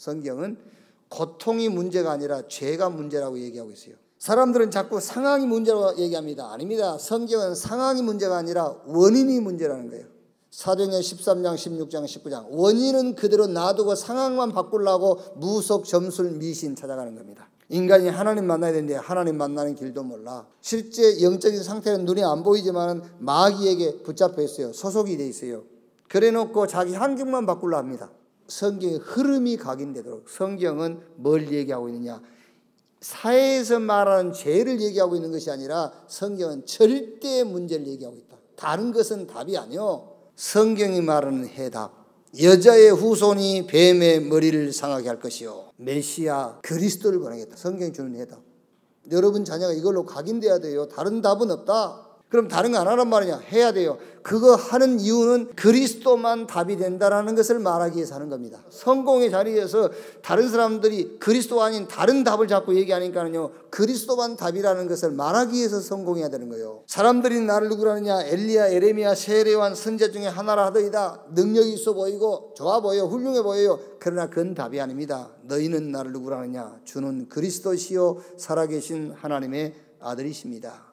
성경은 고통이 문제가 아니라 죄가 문제라고 얘기하고 있어요. 사람들은 자꾸 상황이 문제라고 얘기합니다. 아닙니다. 성경은 상황이 문제가 아니라 원인이 문제라는 거예요. 사도행전 13장, 16장, 19장. 원인은 그대로 놔두고 상황만 바꾸려고 무속, 점술, 미신 찾아가는 겁니다. 인간이 하나님 만나야 되는데 하나님 만나는 길도 몰라. 실제 영적인 상태는 눈에 안 보이지만 마귀에게 붙잡혀 있어요. 소속이 돼 있어요. 그래 놓고 자기 환경만 바꾸려 합니다. 성경의 흐름이 각인되도록. 성경은 뭘 얘기하고 있느냐? 사회에서 말하는 죄를 얘기하고 있는 것이 아니라 성경은 절대의 문제를 얘기하고 있다. 다른 것은 답이 아니요. 성경이 말하는 해답. 여자의 후손이 뱀의 머리를 상하게 할 것이요. 메시아 그리스도를 보내겠다. 성경이 주는 해답. 여러분 자녀가 이걸로 각인돼야 돼요. 다른 답은 없다. 그럼 다른 거 안 하란 말이냐? 해야 돼요. 그거 하는 이유는 그리스도만 답이 된다라는 것을 말하기 위해서 하는 겁니다. 성공의 자리에서 다른 사람들이 그리스도 아닌 다른 답을 자꾸 얘기하니까는요, 그리스도만 답이라는 것을 말하기 위해서 성공해야 되는 거예요. 사람들이 나를 누구라느냐? 엘리야, 에레미야, 세례요한 선지자 중에 하나라 하더이다. 능력이 있어 보이고 좋아 보여, 훌륭해 보여요. 그러나 그건 답이 아닙니다. 너희는 나를 누구라느냐? 주는 그리스도시요 살아계신 하나님의 아들이십니다.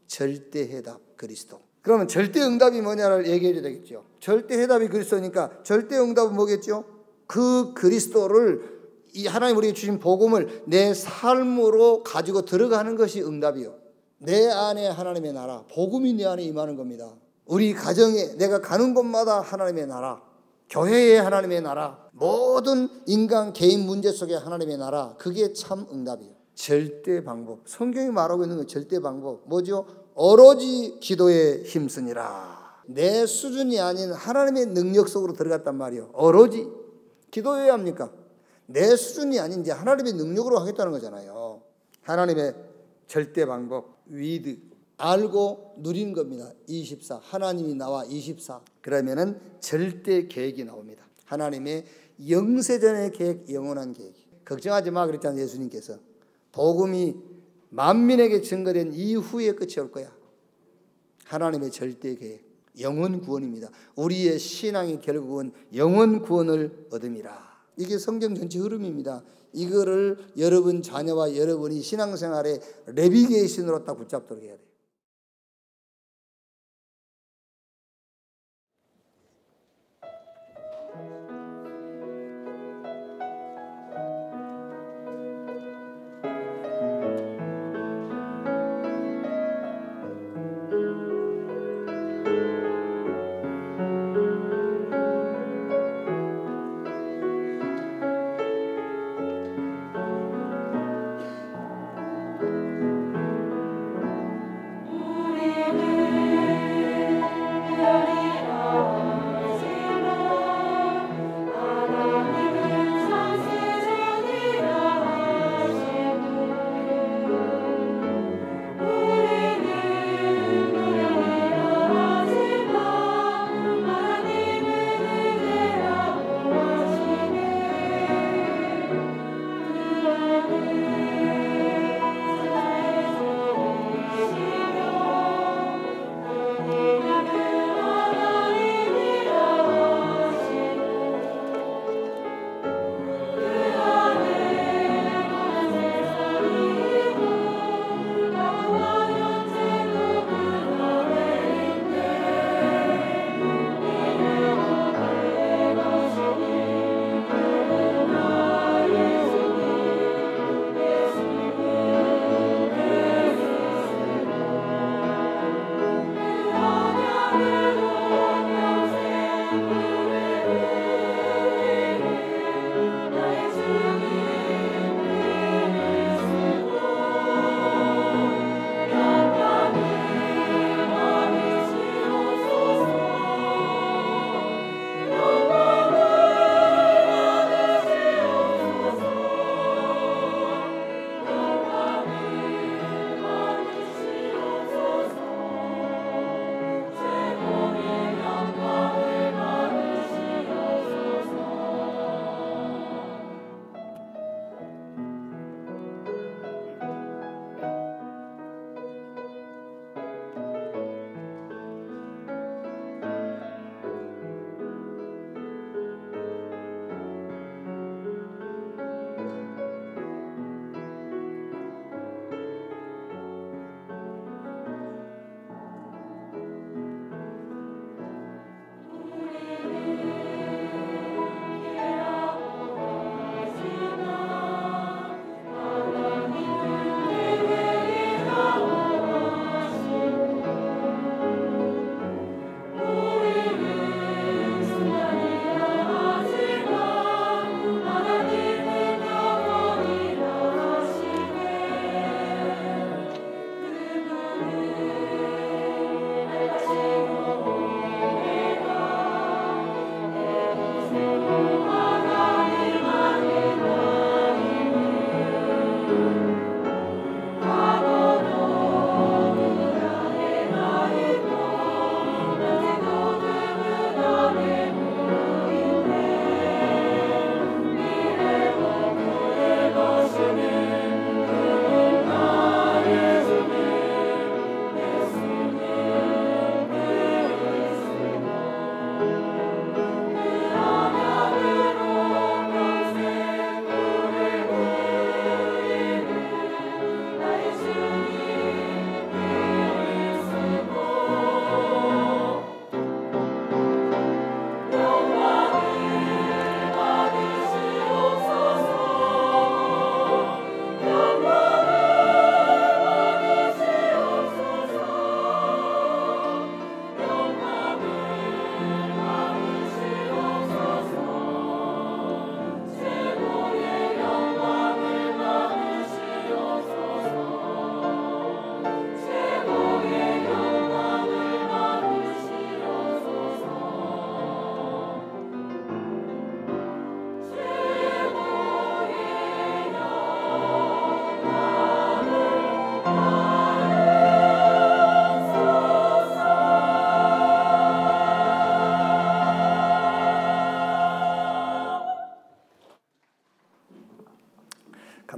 절대 해답 그리스도. 그러면 절대 응답이 뭐냐를 얘기해 줘야 되겠죠. 절대 해답이 그리스도니까 절대 응답은 뭐겠죠? 그 그리스도를, 이 하나님 우리에게 주신 복음을 내 삶으로 가지고 들어가는 것이 응답이요. 내 안에 하나님의 나라, 복음이 내 안에 임하는 겁니다. 우리 가정에, 내가 가는 곳마다 하나님의 나라, 교회의 하나님의 나라, 모든 인간 개인 문제 속에 하나님의 나라, 그게 참 응답이에요. 절대 방법. 성경이 말하고 있는 건 절대 방법. 뭐죠? 오로지 기도에 힘쓰니라. 내 수준이 아닌 하나님의 능력 속으로 들어갔단 말이에요. 오로지. 기도해야 합니까? 내 수준이 아닌 이제 하나님의 능력으로 하겠다는 거잖아요. 하나님의 절대 방법. 위드. 알고 누리는 겁니다. 24. 하나님이 나와 24. 그러면은 절대 계획이 나옵니다. 하나님의 영세전의 계획, 영원한 계획. 걱정하지 마 그랬잖아요. 예수님께서. 복음이 만민에게 증거된 이후에 끝이 올 거야. 하나님의 절대 계획, 영원 구원입니다. 우리의 신앙이 결국은 영원 구원을 얻음이라. 이게 성경 전체 흐름입니다. 이거를 여러분 자녀와 여러분이 신앙생활에 내비게이션으로 딱 붙잡도록 해야 돼요.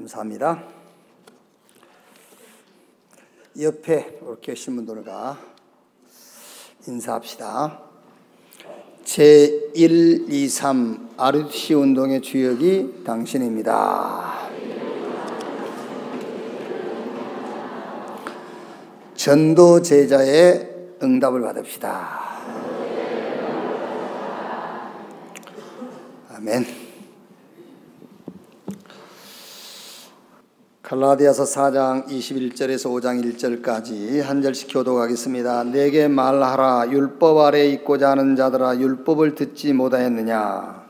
감사합니다. 옆에 이렇게 계신 분들과 인사합시다. 제1, 2, 3 RUTC 운동의 주역이 당신입니다. 전도 제자의 응답을 받읍시다. 아멘. 갈라디아서 4장 21절에서 5장 1절까지 한 절씩 교독하겠습니다. 내게 말하라. 율법 아래에 있고자 하는 자들아, 율법을 듣지 못하였느냐?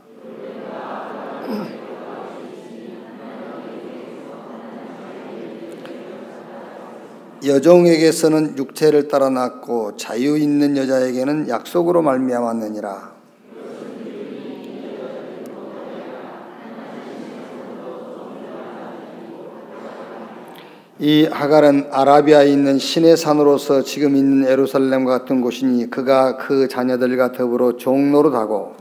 여종에게서는 육체를 따라 낳고 자유 있는 여자에게는 약속으로 말미암았느니라. 이 하갈은 아라비아에 있는 신의 산으로서 지금 있는 예루살렘과 같은 곳이니 그가 그 자녀들과 더불어 종노릇하고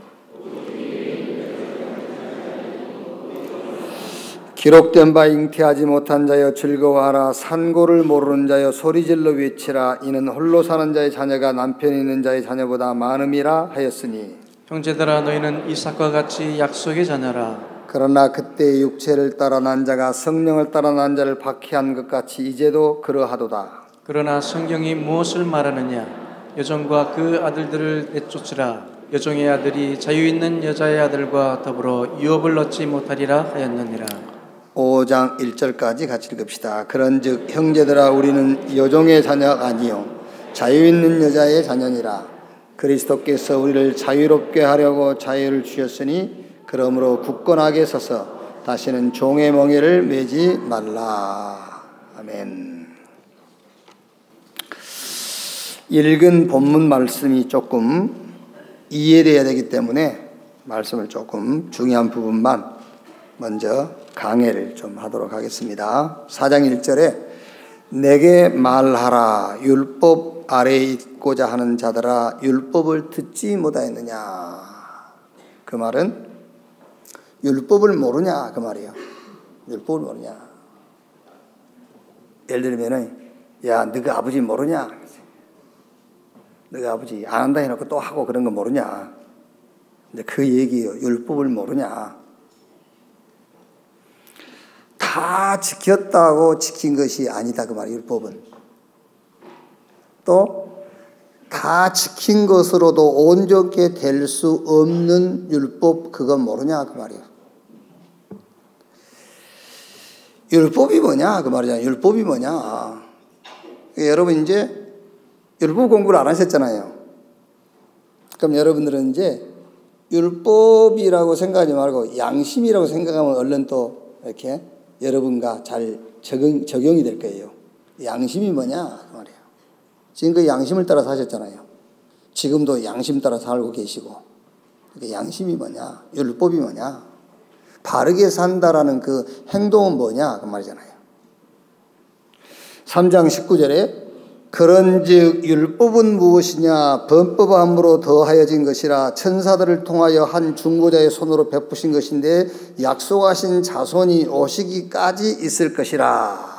기록된 바 잉태하지 못한 자여 즐거워하라. 산고를 모르는 자여 소리질러 외치라. 이는 홀로 사는 자의 자녀가 남편이 있는 자의 자녀보다 많음이라 하였으니 형제들아 너희는 이삭과 같이 약속의 자녀라. 그러나 그때 육체를 따라 난 자가 성령을 따라 난 자를 박해한 것 같이 이제도 그러하도다. 그러나 성경이 무엇을 말하느냐? 여종과 그 아들들을 내쫓으라. 여종의 아들이 자유 있는 여자의 아들과 더불어 유업을 얻지 못하리라 하였느니라. 5장 1절까지 같이 읽읍시다. 그런즉 형제들아 우리는 여종의 자녀가 아니요 자유 있는 여자의 자녀니라. 그리스도께서 우리를 자유롭게 하려고 자유를 주셨으니 그러므로 굳건하게 서서 다시는 종의 멍에를 매지 말라. 아멘. 읽은 본문 말씀이 조금 이해되어야 되기 때문에 말씀을 조금 중요한 부분만 먼저 강해를 좀 하도록 하겠습니다. 4장 1절에 내게 말하라. 율법 아래에 있고자 하는 자들아, 율법을 듣지 못하였느냐? 그 말은 율법을 모르냐 그 말이에요. 율법을 모르냐. 예를 들면은 야 너가 아버지 모르냐? 너가 아버지 안 한다 해놓고 또 하고 그런 거 모르냐? 근데 그 얘기예요. 율법을 모르냐? 다 지켰다고 지킨 것이 아니다 그 말이에요. 율법은 또 다 지킨 것으로도 온전케 될 수 없는 율법 그건 모르냐 그 말이에요. 율법이 뭐냐 그 말이잖아요. 율법이 뭐냐. 여러분 이제 율법 공부를 안 하셨잖아요. 그럼 여러분들은 이제 율법이라고 생각하지 말고 양심이라고 생각하면 얼른 또 이렇게 여러분과 잘 적용이 될 거예요. 양심이 뭐냐 그 말이에요. 지금 그 양심을 따라 사셨잖아요. 지금도 양심 따라 살고 계시고. 양심이 뭐냐? 율법이 뭐냐? 바르게 산다라는 그 행동은 뭐냐? 그 말이잖아요. 3장 19절에 그런즉 율법은 무엇이냐? 범법함으로 더하여진 것이라 천사들을 통하여 한 중보자의 손으로 베푸신 것인데 약속하신 자손이 오시기까지 있을 것이라.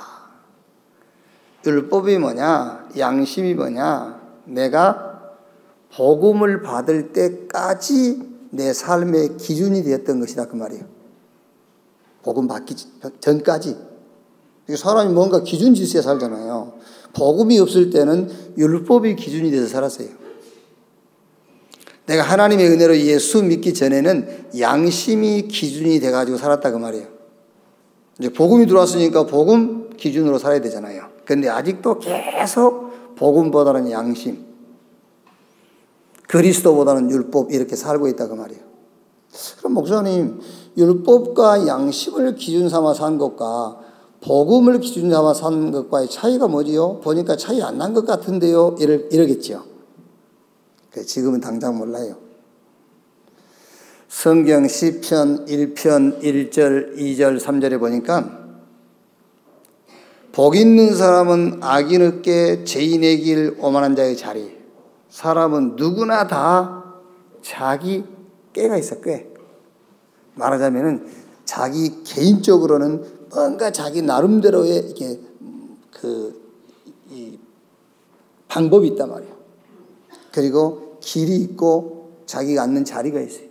율법이 뭐냐? 양심이 뭐냐? 내가 복음을 받을 때까지 내 삶의 기준이 되었던 것이다 그 말이에요. 복음 받기 전까지. 사람이 뭔가 기준 질서에 살잖아요. 복음이 없을 때는 율법이 기준이 돼서 살았어요. 내가 하나님의 은혜로 예수 믿기 전에는 양심이 기준이 돼가지고 살았다 그 말이에요. 이제 복음이 들어왔으니까 복음 기준으로 살아야 되잖아요. 그런데 아직도 계속 복음보다는 양심, 그리스도보다는 율법 이렇게 살고 있다 그 말이에요. 그럼 목사님 율법과 양심을 기준 삼아 산 것과 복음을 기준 삼아 산 것과의 차이가 뭐지요? 보니까 차이 안 난 것 같은데요. 이러겠죠. 지금은 당장 몰라요. 성경 시편 1편 1절 2절 3절에 보니까 복 있는 사람은 악인 얻게 죄인의 길 오만한 자의 자리. 사람은 누구나 다 자기 꾀가 있어 꾀. 말하자면은 자기 개인적으로는 뭔가 자기 나름대로의 이렇게 이 방법이 있단 말이에요. 그리고 길이 있고 자기가 앉는 자리가 있어요.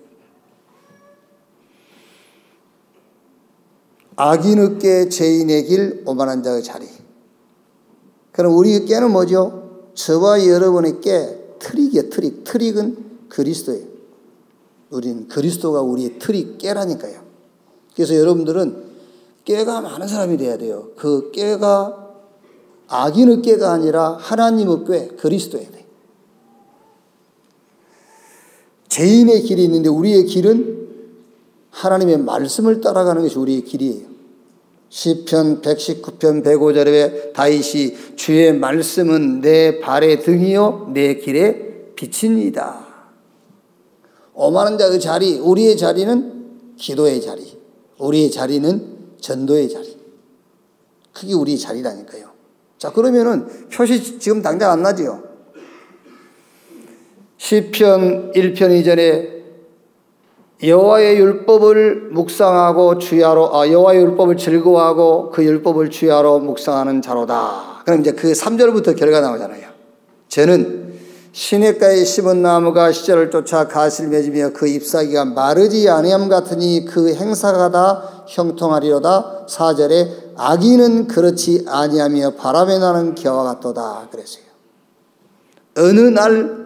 악인의 죄인의 길, 오만한 자의 자리. 그럼 우리의 깨는 뭐죠? 저와 여러분의 깨, 트릭이에요. 트릭은 그리스도예요. 우리는 그리스도가 우리의 트릭, 깨라니까요. 그래서 여러분들은 깨가 많은 사람이 돼야 돼요. 그 깨가 악인의 깨가 아니라 하나님의 꾀, 그리스도예요. 죄인의 길이 있는데 우리의 길은 하나님의 말씀을 따라가는 것이 우리의 길이에요. 시편 119편 105절에 다윗이 주의 말씀은 내 발의 등이요 내 길의 빛이니이다. 오만한 자의 자리, 우리의 자리는 기도의 자리, 우리의 자리는 전도의 자리. 그게 우리의 자리라니까요. 자, 그러면은 표시 지금 당장 안 나지요. 시편 1편 2절에 여호와의 율법을 묵상하고 여호와의 율법을 즐거워하고 그 율법을 주야로 묵상하는 자로다. 그럼 이제 그 3절부터 결과 나오잖아요. 저는 시냇가에 심은 나무가 시절을 쫓아 가시를 맺으며 그 잎사귀가 마르지 아니함 같으니 그 행사가 다 형통하리로다. 4절에 악인은 그렇지 아니하며 바람에 나는 겨와 같도다 그랬어요. 어느 날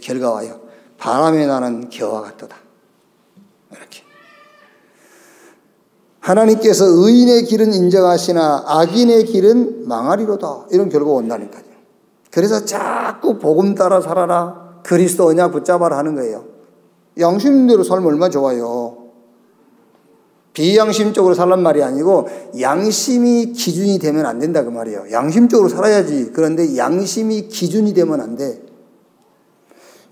결과 와요. 바람에 나는 겨와 같도다. 이렇게. 하나님께서 의인의 길은 인정하시나 악인의 길은 망하리로다. 이런 결과가 온다니까요. 그래서 자꾸 복음 따라 살아라. 그리스도 언약 붙잡아라 하는 거예요. 양심대로 살면 얼마나 좋아요. 비양심적으로 살란 말이 아니고 양심이 기준이 되면 안 된다 그 말이에요. 양심적으로 살아야지. 그런데 양심이 기준이 되면 안 돼.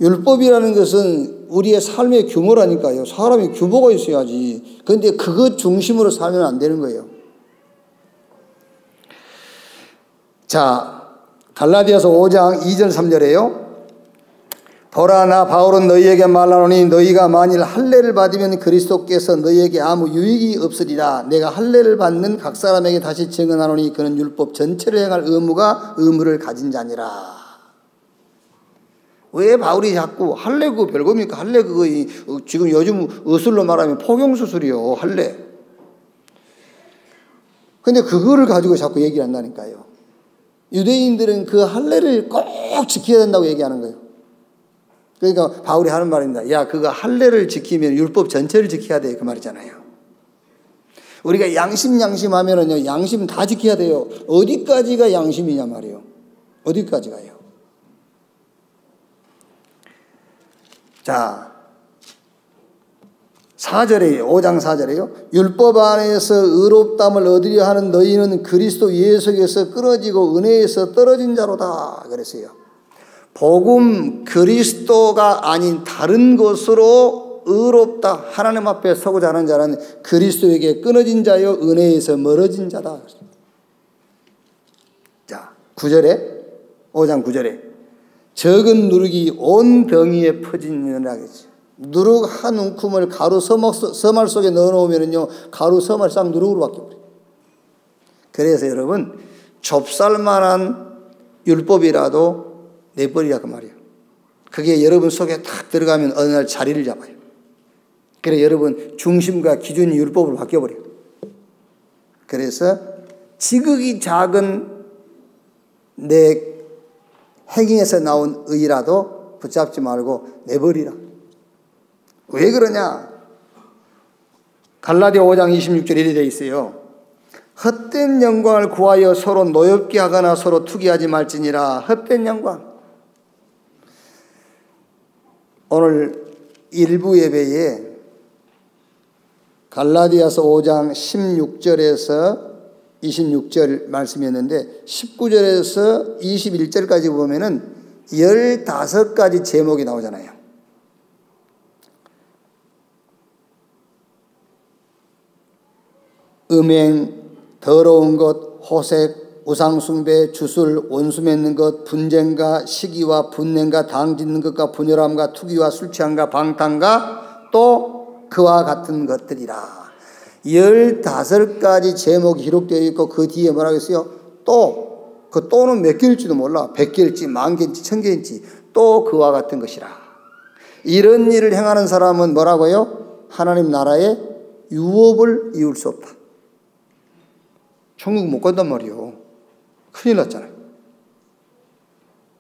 율법이라는 것은 우리의 삶의 규모라니까요. 사람이 규모가 있어야지. 그런데 그것 중심으로 살면 안 되는 거예요. 자, 갈라디아서 5장 2절 3절에요. 보라 나 바울은 너희에게 말하노니 너희가 만일 할례를 받으면 그리스도께서 너희에게 아무 유익이 없으리라. 내가 할례를 받는 각 사람에게 다시 증언하노니 그는 율법 전체를 행할 의무를 가진 자니라. 왜 바울이 자꾸 할례 그거 별겁니까? 할례 그거 지금 요즘 의술로 말하면 포경수술이요. 할례. 근데 그거를 가지고 자꾸 얘기를 한다니까요. 유대인들은 그 할례를 꼭 지켜야 된다고 얘기하는 거예요. 그러니까 바울이 하는 말입니다. 야, 그거 할례를 지키면 율법 전체를 지켜야 돼. 그 말이잖아요. 우리가 양심하면은요, 양심 다 지켜야 돼요. 어디까지가 양심이냐 말이에요. 어디까지가요. 자, 4절에 5장 4절에요. 율법 안에서 의롭담을 얻으려 하는 너희는 그리스도 예수에서 끊어지고 은혜에서 떨어진 자로다 그랬어요. 복음 그리스도가 아닌 다른 것으로 의롭다 하나님 앞에 서고자 하는 자는 그리스도에게 끊어진 자요 은혜에서 멀어진 자다. 자, 9절에 5장 9절에 적은 누룩이 온 덩이에 퍼지느니라 하겠지. 누룩 한 움큼을 가루 서말 속에 넣어놓으면요 가루 서말 싹 누룩으로 바뀌어버려요. 그래서 여러분 좁쌀만한 율법이라도 내버리라 그 말이에요. 그게 여러분 속에 딱 들어가면 어느 날 자리를 잡아요. 그래서 여러분 중심과 기준이 율법으로 바뀌어버려요. 그래서 지극히 작은 내 행위에서 나온 의라도 붙잡지 말고 내버리라. 왜 그러냐? 갈라디아 5장 26절에 이렇게 되어 있어요. 헛된 영광을 구하여 서로 노엽게 하거나 서로 투기하지 말지니라. 헛된 영광. 오늘 일부 예배에 갈라디아서 5장 16절에서 26절 말씀이었는데 19절에서 21절까지 보면은 15가지 제목이 나오잖아요. 음행, 더러운 것, 호색, 우상숭배, 주술, 원수 맺는 것, 분쟁과 시기와 분냄과 당 짓는 것과 분열함과 투기와 술취함과 방탕과 또 그와 같은 것들이라. 15가지 제목이 기록되어 있고 그 뒤에 뭐라고 했어요? 또, 그 또는 몇 개일지도 몰라. 100개일지, 10,000개일지, 1000개일지 또 그와 같은 것이라. 이런 일을 행하는 사람은 뭐라고요? 하나님 나라의 유업을 이룰 수 없다. 천국 못 간단 말이에요. 큰일 났잖아요.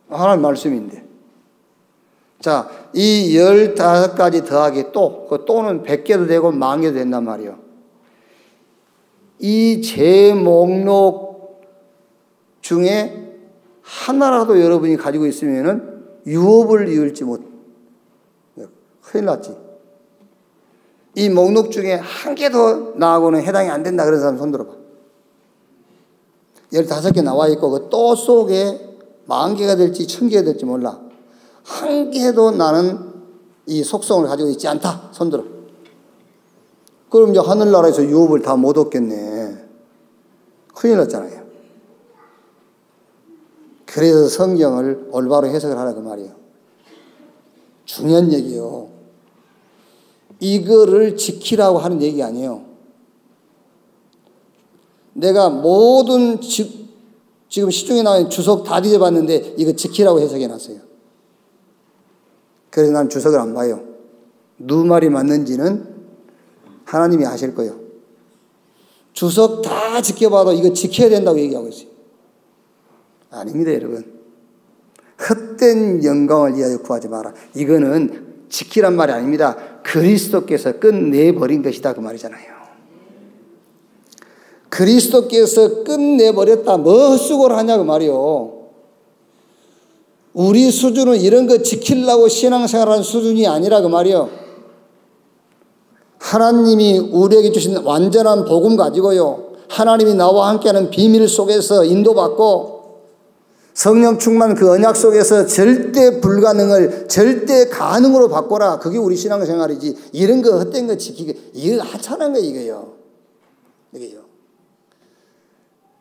하나님 말씀인데. 자, 이 15가지 더하기 또, 그 또는 100개도 되고 10,000개도 된단 말이에요. 이 제목록 중에 하나라도 여러분이 가지고 있으면은 유업을 이을지 못, 큰일 났지. 이 목록 중에 한 개 더 나하고는 해당이 안 된다 그런 사람 손 들어봐. 15개 나와 있고 그 또 속에 10,000개가 될지 1000개가 될지 몰라. 한 개도 나는 이 속성을 가지고 있지 않다. 손 들어. 그럼 이제 하늘나라에서 유업을 다 못 얻겠네. 큰일 났잖아요. 그래서 성경을 올바로 해석을 하라 그 말이에요. 중요한 얘기예요. 이거를 지키라고 하는 얘기 아니에요. 내가 모든 지금 시중에 나온 주석 다 뒤져봤는데 이거 지키라고 해석해놨어요. 그래서 난 주석을 안 봐요. 누구 말이 맞는지는 하나님이 아실 거예요. 주석 다 지켜봐도 이거 지켜야 된다고 얘기하고 있어요. 아닙니다, 여러분. 헛된 영광을 위하여 구하지 마라. 이거는 지키란 말이 아닙니다. 그리스도께서 끝내버린 것이다 그 말이잖아요. 그리스도께서 끝내버렸다. 뭐 헛수고를 하냐 그 말이요. 우리 수준은 이런 거 지키려고 신앙생활하는 수준이 아니라 그 말이요. 하나님이 우리에게 주신 완전한 복음 가지고요. 하나님이 나와 함께하는 비밀 속에서 인도받고 성령 충만 그 언약 속에서 절대 불가능을 절대 가능으로 바꿔라. 그게 우리 신앙생활이지. 이런 거 헛된 거 지키기 이거 하찮은 거 이거요. 이게요.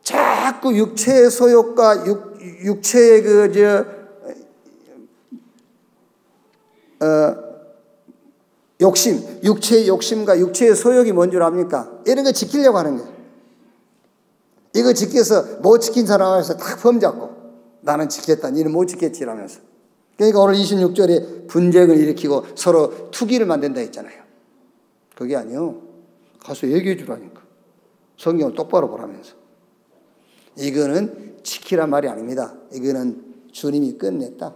자꾸 육체의 소욕과 육체의 욕심, 육체의 욕심과 육체의 소욕이 뭔 줄 압니까? 이런 거 지키려고 하는 거예요. 이거 지켜서 못 지킨 사람에서 딱 범잡고 나는 지켰다, 니는 못 지켰지 라면서. 그러니까 오늘 26절에 분쟁을 일으키고 서로 투기를 만든다 했잖아요. 그게 아니요. 가서 얘기해 주라니까. 성경을 똑바로 보라면서. 이거는 지키란 말이 아닙니다. 이거는 주님이 끝냈다.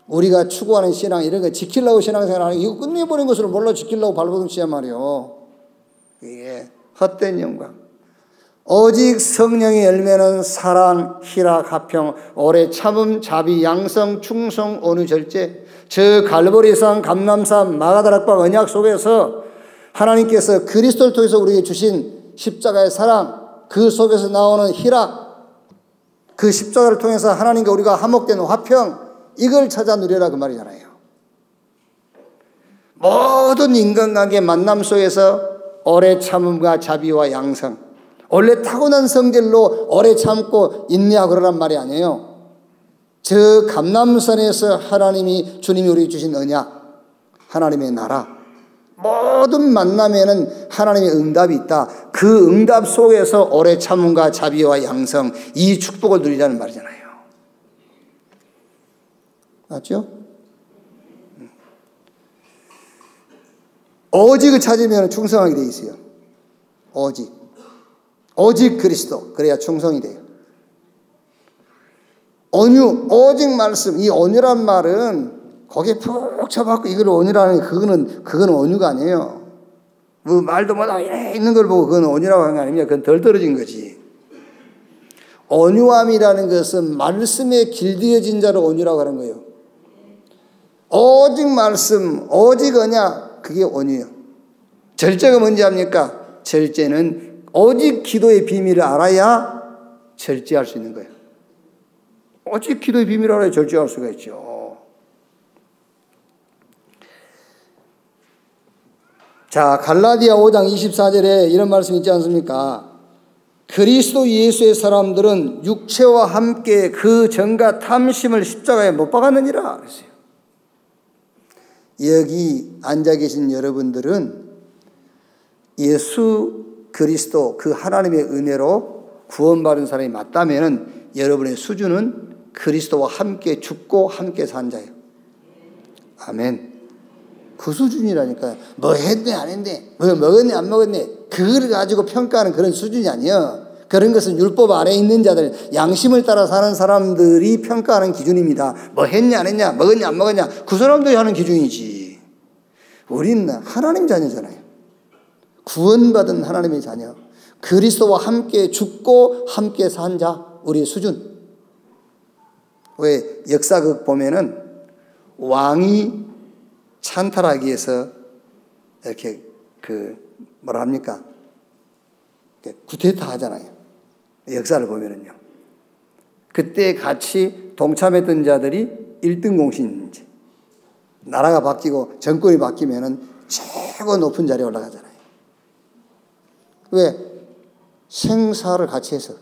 우리가 추구하는 신앙 이런 거 지키려고 신앙생활하는 이거 끝내버린 것을 몰라 지키려고 발버둥 치란 말이요. 이게 헛된 영광. 오직 성령의 열매는 사랑, 희락, 화평, 오래 참음, 자비, 양성, 충성, 온유, 절제. 저 갈보리산, 감람산, 마가다락방 언약 속에서 하나님께서 그리스도를 통해서 우리에게 주신 십자가의 사랑, 그 속에서 나오는 희락, 그 십자가를 통해서 하나님과 우리가 화목된 화평, 이걸 찾아 누려라 그 말이잖아요. 모든 인간관계 만남 속에서 오래 참음과 자비와 양성, 원래 타고난 성질로 오래 참고 인내하고 그러란 말이 아니에요. 저 감람산에서 하나님이 주님이 우리에게 주신 언약, 하나님의 나라, 모든 만남에는 하나님의 응답이 있다. 그 응답 속에서 오래 참음과 자비와 양성, 이 축복을 누리자는 말이잖아요. 맞죠? 오직을 찾으면 충성하게 돼 있어요. 오직 그리스도. 그래야 충성이 돼요. 온유, 오직 말씀. 이 온유란 말은 거기에 푹 쳐박고 이걸 온유라는 그거는 온유가 아니에요. 뭐 말도 못하고 있는 걸 보고 그건 온유라고 하는 게 아닙니다. 그건 덜 떨어진 거지. 온유함이라는 것은 말씀에 길들여진 자를 온유라고 하는 거예요. 오직 말씀, 오직 언약, 그게 온유예요. 절제가 뭔지 압니까? 절제는 오직 기도의 비밀을 알아야 절제할 수 있는 거예요. 오직 기도의 비밀을 알아야 절제할 수가 있죠. 자, 갈라디아 5장 24절에 이런 말씀 있지 않습니까? 그리스도 예수의 사람들은 육체와 함께 그 정과 탐심을 십자가에 못 박았느니라 그랬어요. 여기 앉아 계신 여러분들은 예수 그리스도 그 하나님의 은혜로 구원받은 사람이 맞다면 여러분의 수준은 그리스도와 함께 죽고 함께 산 자예요. 아멘. 그 수준이라니까요. 뭐 했네 안 했네, 뭐 먹었네 안 먹었네, 그걸 가지고 평가하는 그런 수준이 아니에요. 그런 것은 율법 아래에 있는 자들, 양심을 따라 사는 사람들이 평가하는 기준입니다. 뭐 했냐 안 했냐, 먹었냐 안 먹었냐, 그 사람들이 하는 기준이지. 우리는 하나님 자녀잖아요. 구원받은 하나님의 자녀, 그리스도와 함께 죽고 함께 산 자, 우리의 수준. 왜 역사극 보면은 왕이 찬탈하기 위해서 이렇게 뭐라 합니까? 구테타 하잖아요. 역사를 보면은요. 그때 같이 동참했던 자들이 1등 공신인지, 나라가 바뀌고 정권이 바뀌면은 최고 높은 자리에 올라가잖아요. 왜? 생사를 같이 해서.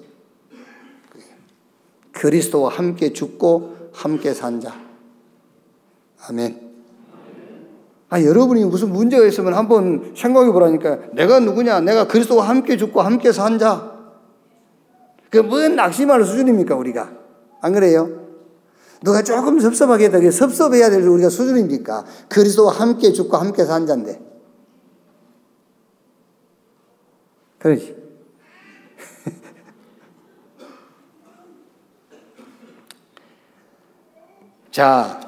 그리스도와 함께 죽고 함께 산 자. 아멘. 여러분이 무슨 문제가 있으면 한번 생각해 보라니까. 내가 누구냐? 내가 그리스도와 함께 죽고 함께 산 자. 그게 뭔 낙심할 수준입니까, 우리가? 안 그래요? 누가 조금 섭섭하게 했다. 그게 섭섭해야 될 우리가 수준입니까? 그리스도와 함께 죽고 함께 산 자인데. 그렇지. 자,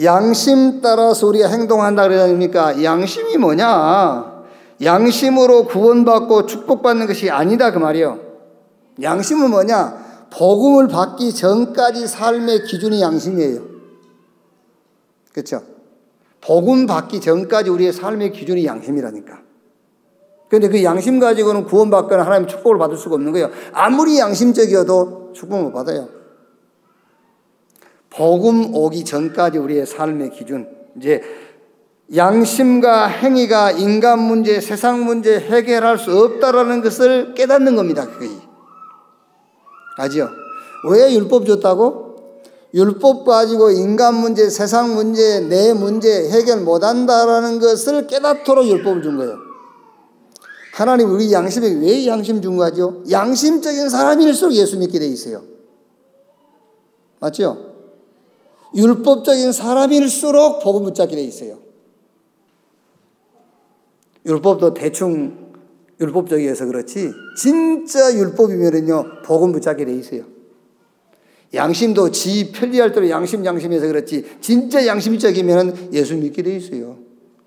양심 따라서 우리가 행동한다 그러지 않습니까? 양심이 뭐냐? 양심으로 구원받고 축복받는 것이 아니다 그 말이에요. 양심은 뭐냐? 복음을 받기 전까지 삶의 기준이 양심이에요. 그렇죠? 복음 받기 전까지 우리의 삶의 기준이 양심이라니까. 그런데 그 양심 가지고는 구원받거나 하나님의 축복을 받을 수가 없는 거예요. 아무리 양심적이어도 축복을 못 받아요. 복음 오기 전까지 우리의 삶의 기준, 이제 양심과 행위가 인간 문제, 세상 문제 해결할 수 없다라는 것을 깨닫는 겁니다. 그게. 아죠? 왜 율법 줬다고? 율법 가지고 인간 문제, 세상 문제, 내 문제 해결 못한다라는 것을 깨닫도록 율법을 준 거예요. 하나님 우리 양심에 왜 양심 준 거죠? 양심적인 사람일수록 예수 믿게 돼 있어요. 맞죠? 율법적인 사람일수록 복음 붙잡게 돼 있어요. 율법도 대충 율법적이어서 그렇지 진짜 율법이면은요 복음 붙잡게 돼 있어요. 양심도 지 편리할 대로 양심해서 그렇지 진짜 양심적이면은 예수 믿게 돼 있어요.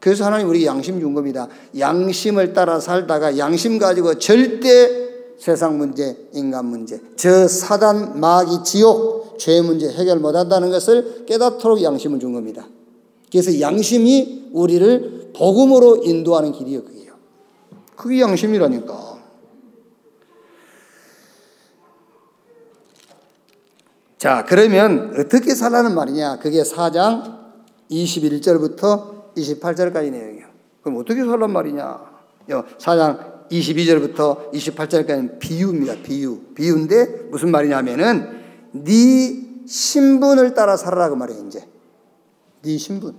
그래서 하나님 우리에게 양심 준 겁니다. 양심을 따라 살다가 양심 가지고 절대 세상 문제, 인간 문제, 저 사단, 마귀, 지옥, 죄 문제 해결 못한다는 것을 깨닫도록 양심을 준 겁니다. 그래서 양심이 우리를 복음으로 인도하는 길이에요. 그게 양심이라니까. 자, 그러면 어떻게 살라는 말이냐? 그게 4장 21절부터 28절까지 내용이에요. 그럼 어떻게 살란 말이냐? 4장 22절부터 28절까지는 비유입니다. 비유인데 무슨 말이냐면은 네 신분을 따라 살아라 그 말이에요. 이제 네 신분.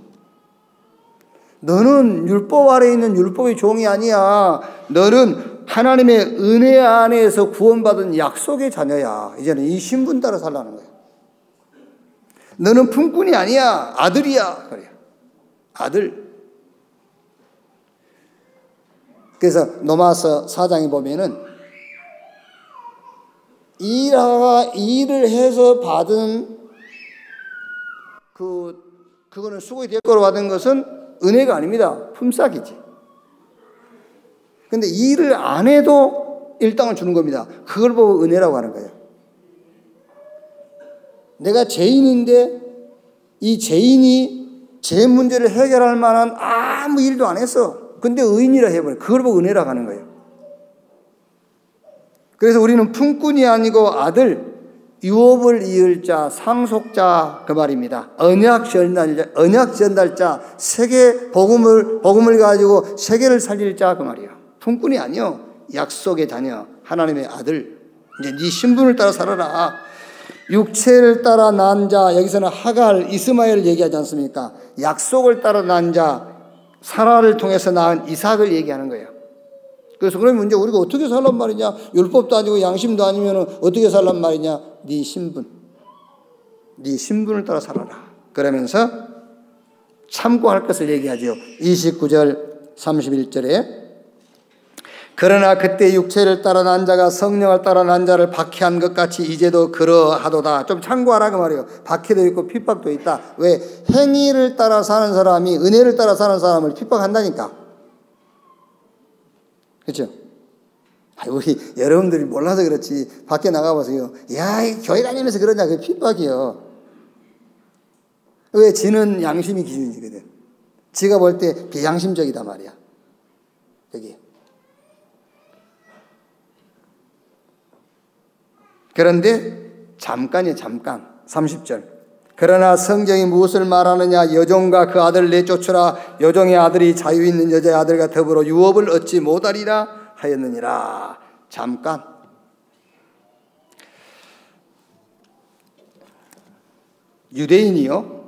너는 율법 아래에 있는 율법의 종이 아니야. 너는 하나님의 은혜 안에서 구원받은 약속의 자녀야. 이제는 이 신분 따라 살라는 거야. 너는 품꾼이 아니야. 아들이야. 그래요. 아들. 그래서 로마서 4장에 보면은 일을 해서 받은 그거는 수고의 대가로 받은 것은 은혜가 아닙니다. 품삯이지. 근데 일을 안 해도 일당을 주는 겁니다. 그걸 보고 은혜라고 하는 거예요. 내가 죄인인데 이 죄인이 제 문제를 해결할 만한 아무 일도 안 했어. 근데 의인이라 해버려. 그걸 보고 은혜라고 하는 거예요. 그래서 우리는 품꾼이 아니고 아들, 유업을 이을 자, 상속자 그 말입니다. 언약 전달자, 세계 복음을 가지고 세계를 살릴 자 그 말이에요. 품꾼이 아니요. 약속의 자녀, 하나님의 아들. 이제 네 신분을 따라 살아라. 육체를 따라 난 자, 여기서는 하갈, 이스마엘을 얘기하지 않습니까? 약속을 따라 난 자, 사라를 통해서 낳은 이삭을 얘기하는 거예요. 그래서 그러면 이제 우리가 어떻게 살란 말이냐? 율법도 아니고 양심도 아니면 어떻게 살란 말이냐? 네 신분을 따라 살아라. 그러면서 참고할 것을 얘기하죠. 29절 31절에 그러나 그때 육체를 따라 난 자가 성령을 따라 난 자를 박해한 것 같이 이제도 그러하도다. 좀 참고하라 그 말이에요. 박해도 있고 핍박도 있다. 왜? 행위를 따라 사는 사람이 은혜를 따라 사는 사람을 핍박한다니까. 그렇죠? 우리 여러분들이 몰라서 그렇지 밖에 나가보세요. 야, 교회 다니면서 그러냐? 그게 핍박이요. 왜? 지는 양심이 기준이거든. 지가 볼 때 비양심적이다 말이야. 여기. 그런데 잠깐이에요. 잠깐. 30절. 그러나 성경이 무엇을 말하느냐? 여종과 그 아들을 내쫓으라. 여종의 아들이 자유 있는 여자의 아들과 더불어 유업을 얻지 못하리라 하였느니라. 잠깐. 유대인이요.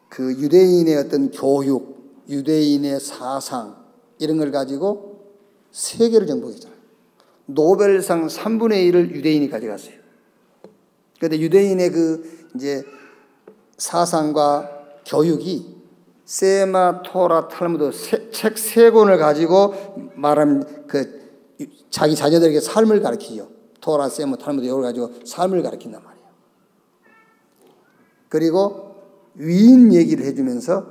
그 유대인의 어떤 교육, 유대인의 사상 이런 걸 가지고 세계를 정복했잖아요. 노벨상 3분의 1을 유대인이 가져갔어요. 그런데 유대인의 그 이제 사상과 교육이 세마, 토라, 탈무드 책 세 권을 가지고 말하면 그 자기 자녀들에게 삶을 가르치죠. 토라, 세마, 탈무드 이걸 가지고 삶을 가르친단 말이에요. 그리고 위인 얘기를 해주면서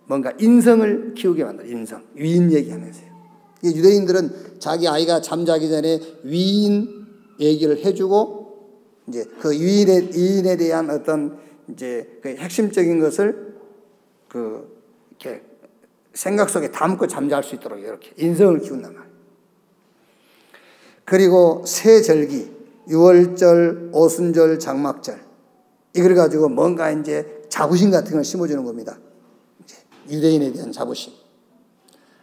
뭔가 인성을 키우게 만들어요. 인성, 위인 얘기하면서요. 유대인들은 자기 아이가 잠자기 전에 위인 얘기를 해주고 이제 그 위인에 대한 어떤 이제 그 핵심적인 것을 그 이렇게 생각 속에 담고 잠잘 수 있도록 이렇게 인성을 키운단 말이에요. 그리고 새 절기, 유월절, 오순절, 장막절 이걸 가지고 뭔가 이제 자부심 같은 걸 심어주는 겁니다. 이제 유대인에 대한 자부심.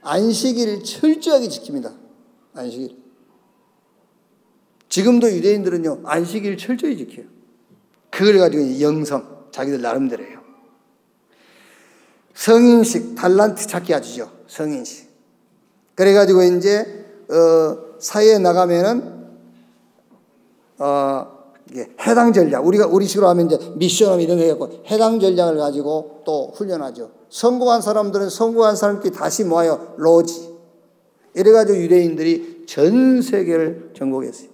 안식일을 철저하게 지킵니다. 안식일. 지금도 유대인들은요, 안식일 철저히 지켜요. 그걸 가지고 영성, 자기들 나름대로 해요. 성인식, 달란트 찾기 아주죠. 성인식. 그래가지고 이제, 사회에 나가면은, 이게 해당 전략. 우리 식으로 하면 이제 미션 이런 거 해갖고 해당 전략을 가지고 또 훈련하죠. 성공한 사람들은 성공한 사람끼리 다시 모아요. 로지. 이래가지고 유대인들이 전 세계를 정복했어요.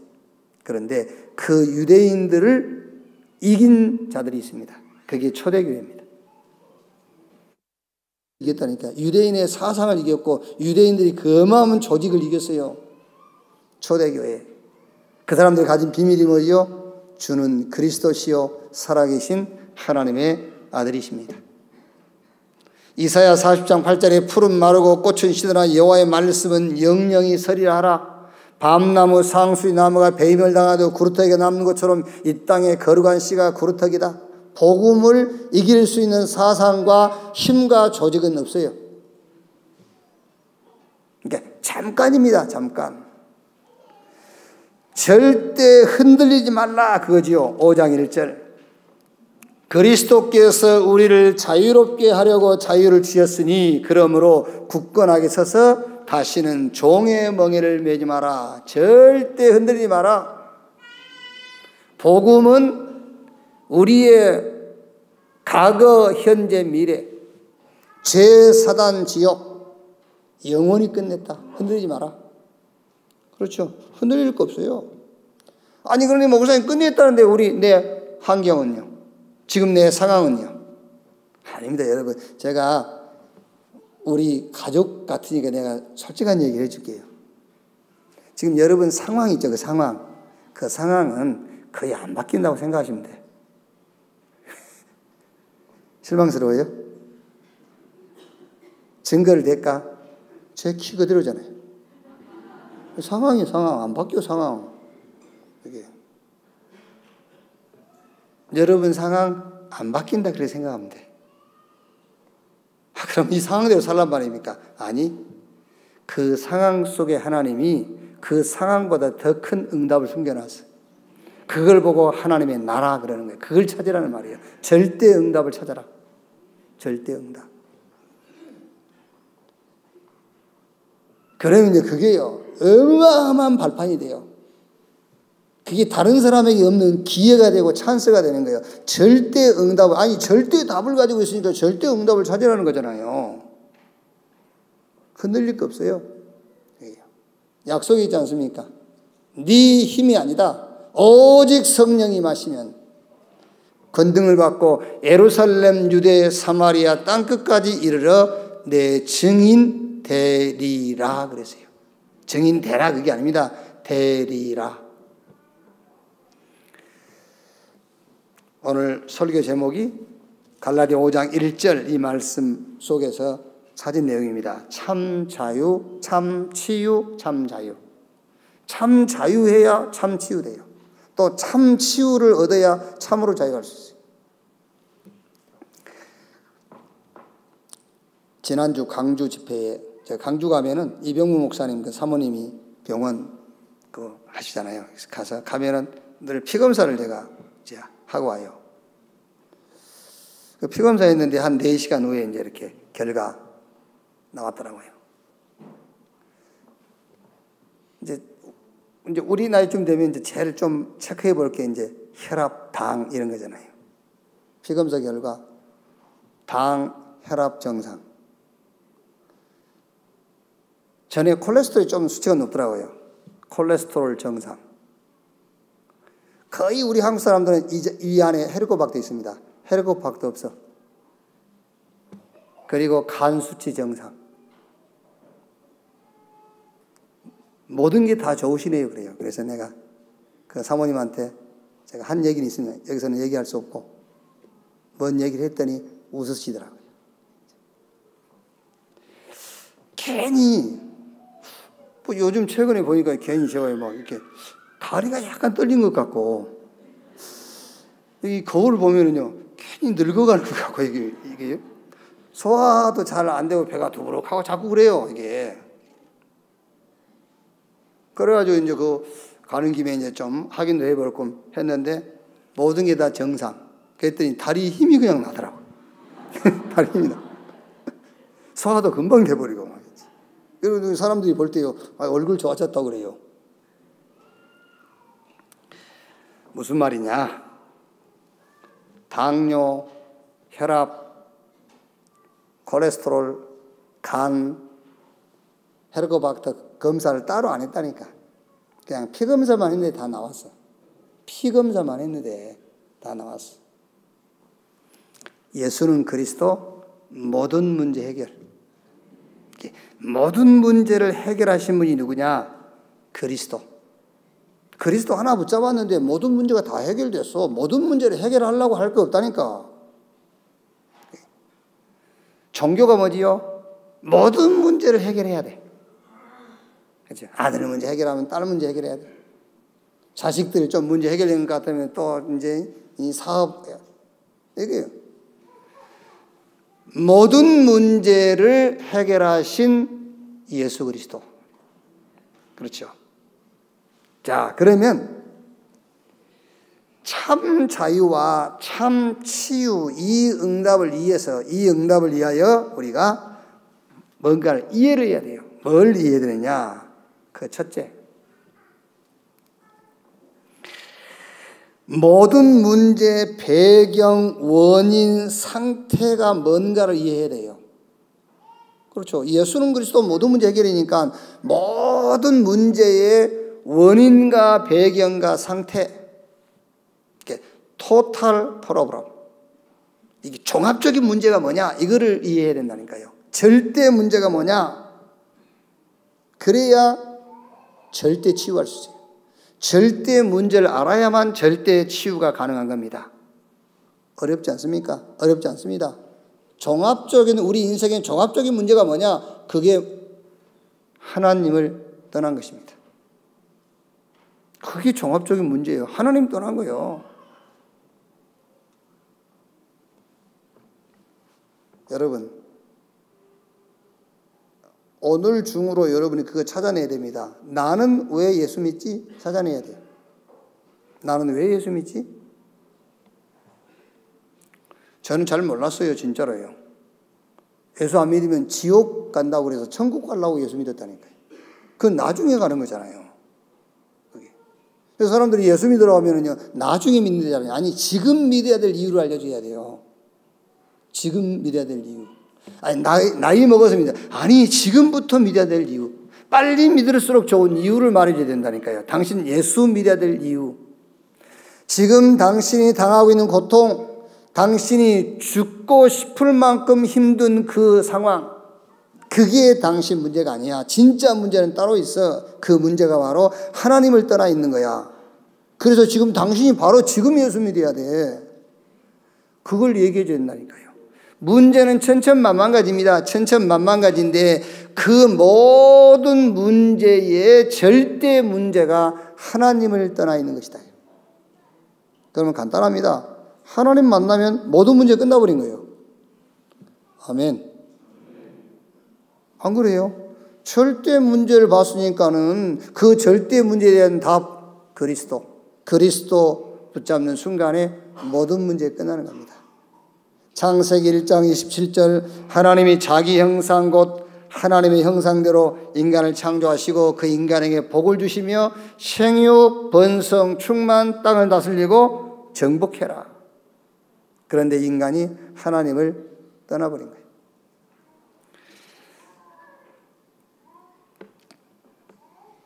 그런데 그 유대인들을 이긴 자들이 있습니다. 그게 초대교회입니다. 이겼다니까. 유대인의 사상을 이겼고 유대인들이 그 어마어마한 조직을 이겼어요. 초대교회. 그 사람들이 가진 비밀이 뭐지요? 주는 그리스도시요 살아계신 하나님의 아들이십니다. 이사야 40장 8절에 푸른 마르고 꽃은 시드나 여호와의 말씀은 영영이 서리라 하라. 밤나무 상수리 나무가 배임을 당하도 구루터기가 남는 것처럼 이 땅에 거룩한 씨가 구루터기다. 복음을 이길 수 있는 사상과 힘과 조직은 없어요. 그러니까 잠깐입니다. 잠깐. 절대 흔들리지 말라 그거지요. 5장 1절. 그리스도께서 우리를 자유롭게 하려고 자유를 주셨으니 그러므로 굳건하게 서서 다시는 종의 멍에를 매지 마라. 절대 흔들리지 마라. 복음은 우리의 과거, 현재, 미래, 죄, 사단, 지옥 영원히 끝냈다. 흔들리지 마라. 그렇죠. 흔들릴 거 없어요. 아니 그러니 목사님 끝냈다는데 내 환경은요? 지금 내 상황은요? 아닙니다. 여러분. 제가 우리 가족 같으니까 내가 솔직한 얘기를 해줄게요. 지금 여러분 상황 있죠? 그 상황. 그 상황은 거의 안 바뀐다고 생각하시면 돼요. 실망스러워요? 증거를 댈까? 제 키 그대로잖아요. 상황이 상황. 안 바뀌어 상황. 이게. 여러분 상황 안 바뀐다 그렇게 생각하면 돼. 그럼 이 상황대로 살란 말입니까? 아니, 그 상황 속에 하나님이 그 상황보다 더 큰 응답을 숨겨놨어요. 그걸 보고 하나님의 나라 그러는 거예요. 그걸 찾으라는 말이에요. 절대 응답을 찾아라. 절대 응답. 그러면 이제 그게요, 어마어마한 발판이 돼요. 그게 다른 사람에게 없는 기회가 되고 찬스가 되는 거예요. 절대 응답을, 아니, 절대 답을 가지고 있으니까 절대 응답을 찾으라는 거잖아요. 흔들릴 거 없어요. 약속이 있지 않습니까? 네 힘이 아니다. 오직 성령이 마시면 권능을 받고 예루살렘, 유대, 사마리아 땅끝까지 이르러 내 증인 되리라 그랬어요. 증인 되라 그게 아닙니다. 되리라. 오늘 설교 제목이 갈라디아 5장 1절 이 말씀 속에서 찾은 내용입니다. 참 자유, 참 치유, 참 자유. 참 자유해야 참 치유돼요. 또 참 치유를 얻어야 참으로 자유할 수 있어요. 지난주 강주 집회에, 제가 강주 가면은 이병무 목사님 그 사모님이 병원 그 하시잖아요. 그래서 가면은 늘 피검사를 제가 이제 하고 와요. 그 피검사 했는데 한 4시간 후에 이제 이렇게 결과 나왔더라고요. 이제 우리 나이쯤 되면 이제 제일 좀 체크해 볼 게 이제 혈압, 당 이런 거잖아요. 피검사 결과 당, 혈압 정상. 전에 콜레스테롤이 좀 수치가 높더라고요. 콜레스테롤 정상. 거의 우리 한국 사람들은 이 안에 헬리코박터 있습니다. 헬리코박터 없어. 그리고 간 수치 정상. 모든 게 다 좋으시네요. 그래요. 그래서 내가 그 사모님한테 제가 한 얘기는 있으면 여기서는 얘기할 수 없고 뭔 얘기를 했더니 웃으시더라고요. 괜히 뭐 요즘 최근에 보니까 괜히 제가 막 이렇게 다리가 약간 떨린 것 같고 이 거울을 보면은요 괜히 늙어가는 것 같고 이게 소화도 잘 안 되고 배가 두부룩하고 자꾸 그래요 이게. 그래가지고 이제 그 가는 김에 이제 좀 확인도 해볼 겸 했는데 모든 게 다 정상. 그랬더니 다리 힘이 그냥 나더라고. 다리 힘이 나. 소화도 금방 돼버리고 말이지. 그리고 사람들이 볼 때요, 얼굴 좋아졌다고 그래요. 무슨 말이냐? 당뇨, 혈압, 콜레스테롤, 간, 헬리코박터 검사를 따로 안 했다니까. 그냥 피검사만 했는데 다 나왔어. 피검사만 했는데 다 나왔어. 예수는 그리스도 모든 문제 해결. 모든 문제를 해결하신 분이 누구냐? 그리스도. 그리스도 하나 붙잡았는데 모든 문제가 다 해결됐어. 모든 문제를 해결하려고 할 게 없다니까. 종교가 뭐지요? 모든 문제를 해결해야 돼. 그렇죠? 아들 문제 해결하면 딸 문제 해결해야 돼. 자식들이 좀 문제 해결된 것 같으면 또 이제 이 사업, 이게요. 모든 문제를 해결하신 예수 그리스도. 그렇죠. 자, 그러면 참 자유와 참 치유 이 응답을 위하여 우리가 뭔가를 이해를 해야 돼요. 뭘 이해해야 되느냐? 그 첫째, 모든 문제 배경, 원인, 상태가 뭔가를 이해해야 돼요. 그렇죠. 예수는 그리스도 모든 문제 해결이니까 모든 문제의 원인과 배경과 상태, 토탈 프로블럼. 이게 종합적인 문제가 뭐냐? 이거를 이해해야 된다니까요. 절대 문제가 뭐냐? 그래야 절대 치유할 수 있어요. 절대 문제를 알아야만 절대 치유가 가능한 겁니다. 어렵지 않습니까? 어렵지 않습니다. 종합적인 우리 인생의 종합적인 문제가 뭐냐? 그게 하나님을 떠난 것입니다. 그게 종합적인 문제예요. 하나님 떠난 거예요. 여러분, 오늘 중으로 여러분이 그거 찾아내야 됩니다. 나는 왜 예수 믿지? 찾아내야 돼요. 나는 왜 예수 믿지? 저는 잘 몰랐어요. 진짜로요. 예수 안 믿으면 지옥 간다고 그래서 천국 가려고 예수 믿었다니까요. 그건 나중에 가는 거잖아요. 그게. 그래서 사람들이 예수 믿으러 가면은요, 나중에 믿는 자잖아요. 아니, 지금 믿어야 될 이유를 알려줘야 돼요. 지금 믿어야 될 이유. 아니, 나이 먹어서 믿어. 아니, 지금부터 믿어야 될 이유. 빨리 믿을수록 좋은 이유를 말해줘야 된다니까요. 당신 예수 믿어야 될 이유. 지금 당신이 당하고 있는 고통, 당신이 죽고 싶을 만큼 힘든 그 상황, 그게 당신 문제가 아니야. 진짜 문제는 따로 있어. 그 문제가 바로 하나님을 떠나 있는 거야. 그래서 지금 당신이 바로 지금 예수 믿어야 돼. 그걸 얘기해 줘야 된다니까요. 문제는 천천만만가지입니다. 천천만만가지인데 그 모든 문제의 절대 문제가 하나님을 떠나 있는 것이다. 그러면 간단합니다. 하나님 만나면 모든 문제 끝나버린 거예요. 아멘. 안 그래요? 절대 문제를 봤으니까는 그 절대 문제에 대한 답, 그리스도 붙잡는 순간에 모든 문제 끝나는 겁니다. 창세기 1장 27절 하나님이 자기 형상 곧 하나님의 형상대로 인간을 창조하시고 그 인간에게 복을 주시며 생육, 번성, 충만, 땅을 다스리고 정복해라. 그런데 인간이 하나님을 떠나버린 거예요.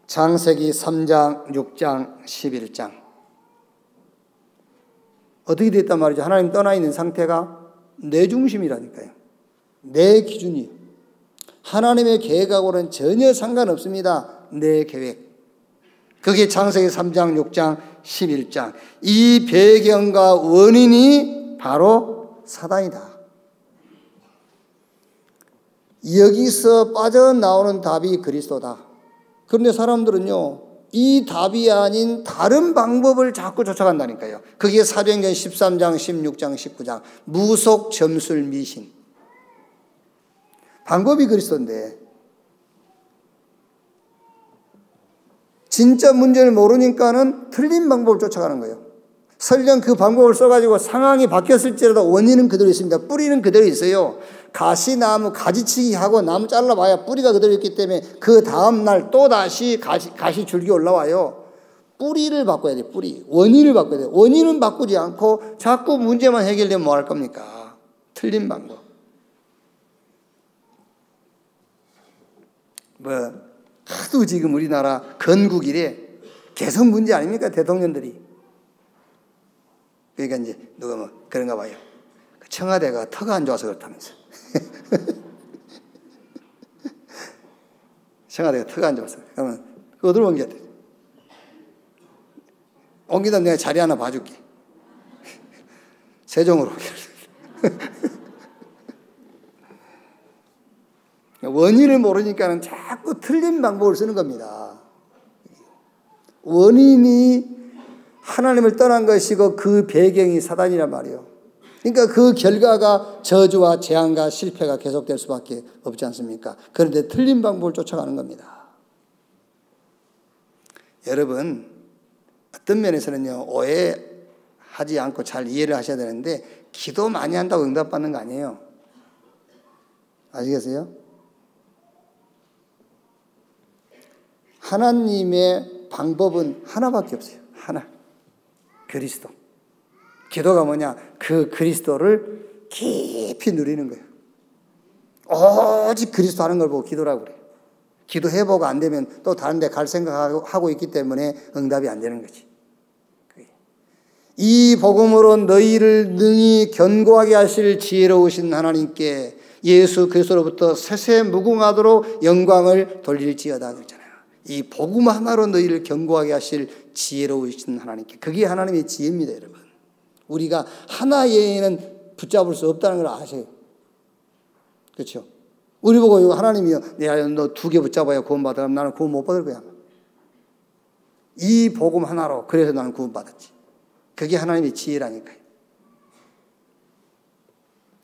창세기 3장, 6장, 11장. 어떻게 됐단 말이죠? 하나님 떠나 있는 상태가 내 중심이라니까요. 내 기준이. 하나님의 계획하고는 전혀 상관없습니다. 내 계획. 그게 창세기 3장, 6장, 11장. 이 배경과 원인이 바로 사단이다. 여기서 빠져나오는 답이 그리스도다. 그런데 사람들은요, 이 답이 아닌 다른 방법을 자꾸 쫓아간다니까요. 그게 사도행전 13장, 16장, 19장. 무속 점술 미신. 방법이 그리스도인데 진짜 문제를 모르니까는 틀린 방법을 쫓아가는 거예요. 설령 그 방법을 써가지고 상황이 바뀌었을지라도 원인은 그대로 있습니다. 뿌리는 그대로 있어요. 가시나무 가지치기 하고 나무 잘라봐야 뿌리가 그대로 있기 때문에 그 다음날 또다시 가시 줄기 올라와요. 뿌리를 바꿔야 돼요. 뿌리. 원인을 바꿔야 돼요. 원인은 바꾸지 않고 자꾸 문제만 해결되면 뭐 할 겁니까? 틀린 방법. 하도 지금 우리나라 건국이래 개성 문제 아닙니까? 대통령들이. 그러니까 이제 누가 뭐 그런가 봐요. 청와대가 터가 안 좋아서 그렇다면서. 청와대가 터가 안 좋아서. 그러면 어디로 옮겨야 돼? 옮기다 내가 자리 하나 봐줄게. 세종으로. 원인을 모르니까는 자꾸 틀린 방법을 쓰는 겁니다. 원인이 하나님을 떠난 것이고 그 배경이 사단이란 말이에요. 그러니까 그 결과가 저주와 재앙과 실패가 계속될 수밖에 없지 않습니까? 그런데 틀린 방법을 쫓아가는 겁니다. 여러분, 어떤 면에서는요, 오해하지 않고 잘 이해를 하셔야 되는데 기도 많이 한다고 응답받는 거 아니에요. 아시겠어요? 하나님의 방법은 하나밖에 없어요. 하나. 그리스도. 기도가 뭐냐? 그 그리스도를 깊이 누리는 거예요. 오직 그리스도 하는 걸 보고 기도라고 그래요. 기도해보고 안 되면 또 다른 데 갈 생각하고 있기 때문에 응답이 안 되는 거지. 이 복음으로 너희를 능히 견고하게 하실 지혜로우신 하나님께 예수 그리스도로부터 세세 무궁하도록 영광을 돌릴지어다 그랬잖아요. 이 복음 하나로 너희를 견고하게 하실 지혜로우신 하나님께. 그게 하나님의 지혜입니다, 여러분. 우리가 하나 외에는 붙잡을 수 없다는 걸 아세요. 그렇죠? 우리 보고 하나님이요, 너 2개 붙잡아야 구원받아. 나는 구원 못 받을 거야. 이 복음 하나로 그래서 나는 구원받았지. 그게 하나님의 지혜라니까요.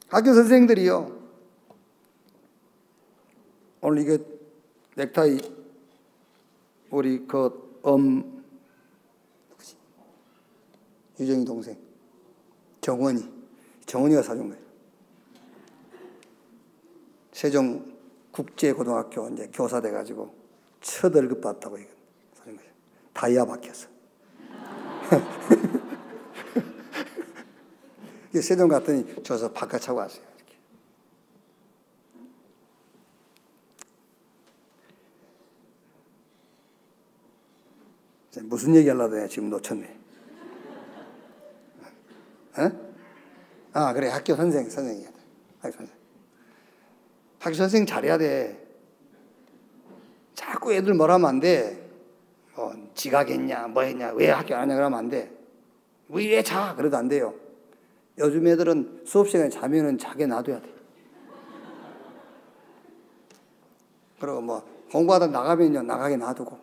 학교 선생님들이요, 오늘 이거 넥타이 우리 누구지? 유정이 동생 정원이가 사준 거예요. 세종 국제고등학교 이제 교사 돼가지고 첫 월급 받다고 이거 다이아 박혀서. 세종 갔더니 줘서 바깥 차고 왔어요. 이렇게. 무슨 얘기 하려고 해? 지금 놓쳤네. 어? 그래. 학교 선생이야. 학교 선생 잘해야 돼. 자꾸 애들 뭐라 하면 안 돼. 지각했냐, 뭐 했냐, 왜 학교 안 하냐 그러면 안 돼. 왜 자? 그래도 안 돼요. 요즘 애들은 수업 시간에 자면은 자게 놔둬야 돼. 그리고 뭐 공부하다 나가면요, 나가게 놔두고.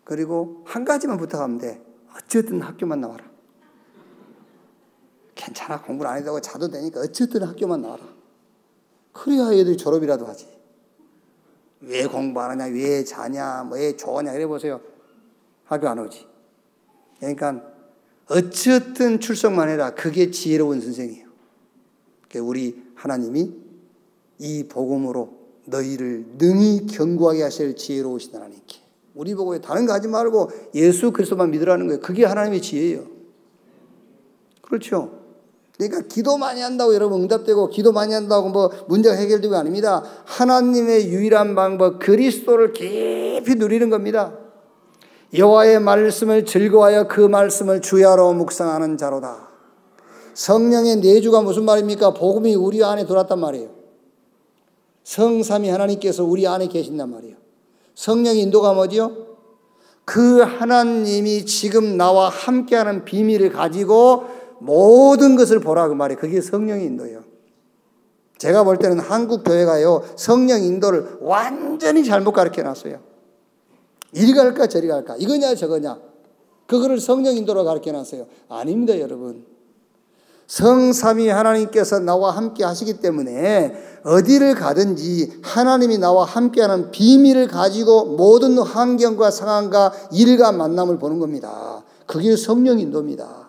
그리고 한 가지만 부탁하면 돼. 어쨌든 학교만 나와라. 괜찮아. 공부를 안 해도 자도 되니까 어쨌든 학교만 나와라. 그래야 애들이 졸업이라도 하지. 왜 공부 안 하냐, 왜 자냐, 왜 좋아하냐, 이래 보세요. 학교 안 오지. 그러니까 어쨌든 출석만 해라. 그게 지혜로운 선생이에요. 우리 하나님이 이 복음으로 너희를 능히 견고하게 하실 지혜로우신 하나님께. 우리 보고 다른 거 하지 말고 예수 그리스도만 믿으라는 거예요. 그게 하나님의 지혜예요. 그렇죠? 그러니까 기도 많이 한다고 여러분 응답되고 기도 많이 한다고 뭐 문제가 해결되고 아닙니다. 하나님의 유일한 방법 그리스도를 깊이 누리는 겁니다. 여호와의 말씀을 즐거워하여 그 말씀을 주야로 묵상하는 자로다. 성령의 내주가 무슨 말입니까? 복음이 우리 안에 들어왔단 말이에요. 성삼위 하나님께서 우리 안에 계신단 말이에요. 성령의 인도가 뭐지요? 그 하나님이 지금 나와 함께하는 비밀을 가지고 모든 것을 보라 그 말이에요. 그게 성령의 인도예요. 제가 볼 때는 한국 교회가요 성령 인도를 완전히 잘못 가르쳐놨어요. 이리 갈까 저리 갈까 이거냐 저거냐 그거를 성령 인도로 가르쳐놨어요. 아닙니다 여러분. 성삼위 하나님께서 나와 함께 하시기 때문에 어디를 가든지 하나님이 나와 함께하는 비밀을 가지고 모든 환경과 상황과 일과 만남을 보는 겁니다. 그게 성령 인도입니다.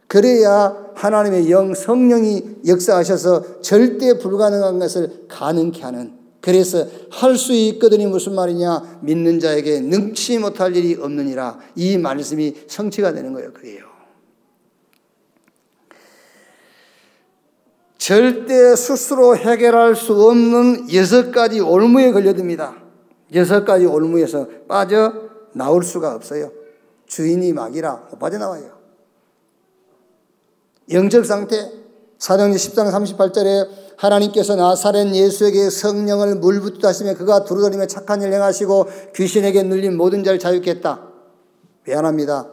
그래야 하나님의 영 성령이 역사하셔서 절대 불가능한 것을 가능케 하는, 그래서 할 수 있거든이 무슨 말이냐, 믿는 자에게 능치 못할 일이 없느니라, 이 말씀이 성취가 되는 거예요. 그래요. 절대 스스로 해결할 수 없는 6가지 올무에 걸려듭니다. 6가지 올무에서 빠져나올 수가 없어요. 주인이 막이라 못 빠져나와요. 영적 상태, 사도행전 10장 38절에 하나님께서 나사렛 예수에게 성령을 물붓듯 하시며 그가 두루다니며 착한 일 행하시고 귀신에게 눌린 모든 자를 자유케 했다. 미안합니다.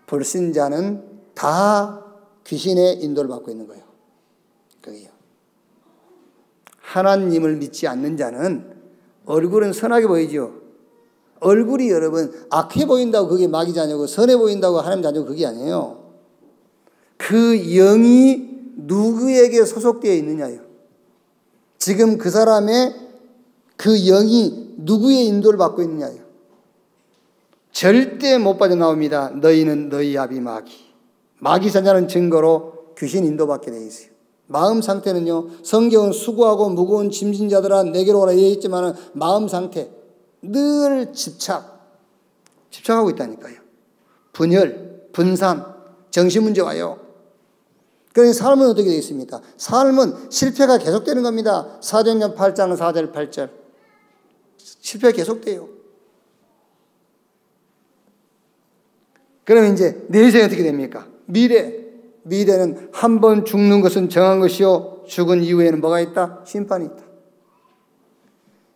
불신자는 다 귀신의 인도를 받고 있는 거예요. 그게요. 하나님을 믿지 않는 자는 얼굴은 선하게 보이죠. 얼굴이 여러분 악해 보인다고 그게 마귀 자녀고 선해 보인다고 하나님 자녀고 그게 아니에요. 그 영이 누구에게 소속되어 있느냐요. 지금 그 사람의 그 영이 누구의 인도를 받고 있느냐요. 절대 못 빠져나옵니다. 너희는 너희 아비 마귀. 마귀 자녀는 증거로 귀신 인도받게 되어 있어요. 마음 상태는요. 성경은 수고하고 무거운 짐진 자들아 내게로 오라 얘기했지만 마음 상태 늘 집착하고 있다니까요. 분열, 분산, 정신 문제 와요. 그러니 삶은 어떻게 되어 있습니까? 삶은 실패가 계속되는 겁니다. 사도행전 8장 4절 8절 실패가 계속돼요. 그러면 이제 내생이 어떻게 됩니까? 미래는 한 번 죽는 것은 정한 것이요 죽은 이후에는 뭐가 있다? 심판이 있다.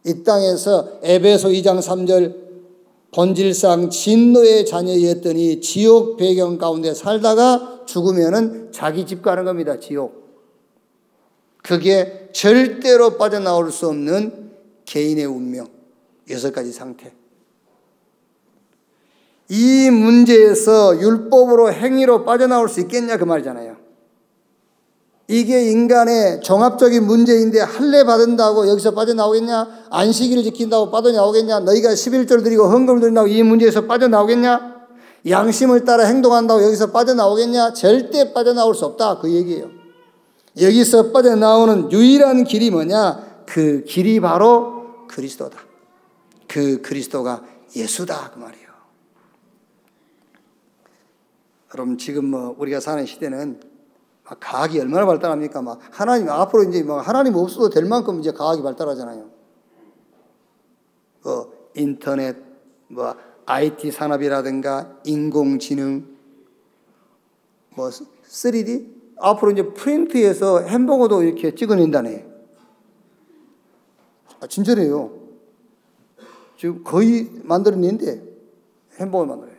이 땅에서 에베소 2장 3절 본질상 진노의 자녀였더니 지옥 배경 가운데 살다가 죽으면은 자기 집 가는 겁니다. 지옥. 그게 절대로 빠져나올 수 없는 개인의 운명. 6가지 상태. 이 문제에서 율법으로 행위로 빠져나올 수 있겠냐 그 말이잖아요. 이게 인간의 종합적인 문제인데 할례 받은다고 여기서 빠져나오겠냐? 안식일을 지킨다고 빠져나오겠냐? 너희가 11조를 드리고 헌금을 드린다고 이 문제에서 빠져나오겠냐? 양심을 따라 행동한다고 여기서 빠져나오겠냐? 절대 빠져나올 수 없다 그 얘기예요. 여기서 빠져나오는 유일한 길이 뭐냐? 그 길이 바로 그리스도다. 그 그리스도가 예수다 그 말이에요. 여러분 지금 우리가 사는 시대는 막 과학이 얼마나 발달합니까? 막 하나님 앞으로 이제 막 하나님 없어도 될 만큼 이제 과학이 발달하잖아요. 인터넷, IT 산업이라든가 인공지능, 3D 앞으로 이제 프린트해서 햄버거도 이렇게 찍어낸다네. 진짜래요. 지금 거의 만들어낸대. 햄버거 만들어요.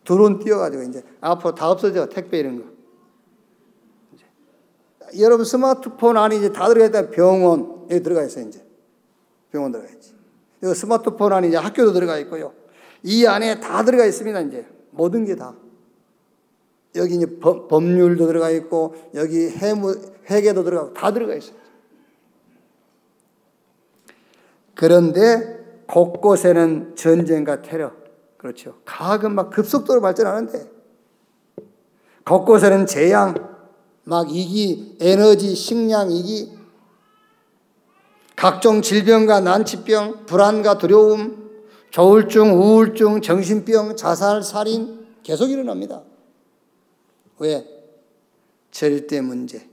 드론 띄워가지고 이제 앞으로 다 없어져. 택배 이런 거. 이제. 여러분 스마트폰 안에 이제 다 들어가 있다. 병원 여기 들어가 있어요. 이제 병원 들어가 있지. 여기 스마트폰 안에 이제 학교도 들어가 있고요. 이 안에 다 들어가 있습니다. 이제 모든 게 다. 여기 이제 법률도 들어가 있고 여기 회계도 들어가고 다 들어가 있어요. 그런데 곳곳에는 전쟁과 테러, 그렇죠. 과학은 막 급속도로 발전하는데 곳곳에는 재앙, 막 위기, 에너지, 식량 위기, 각종 질병과 난치병, 불안과 두려움, 조울증, 우울증, 정신병, 자살, 살인 계속 일어납니다. 왜? 절대 문제,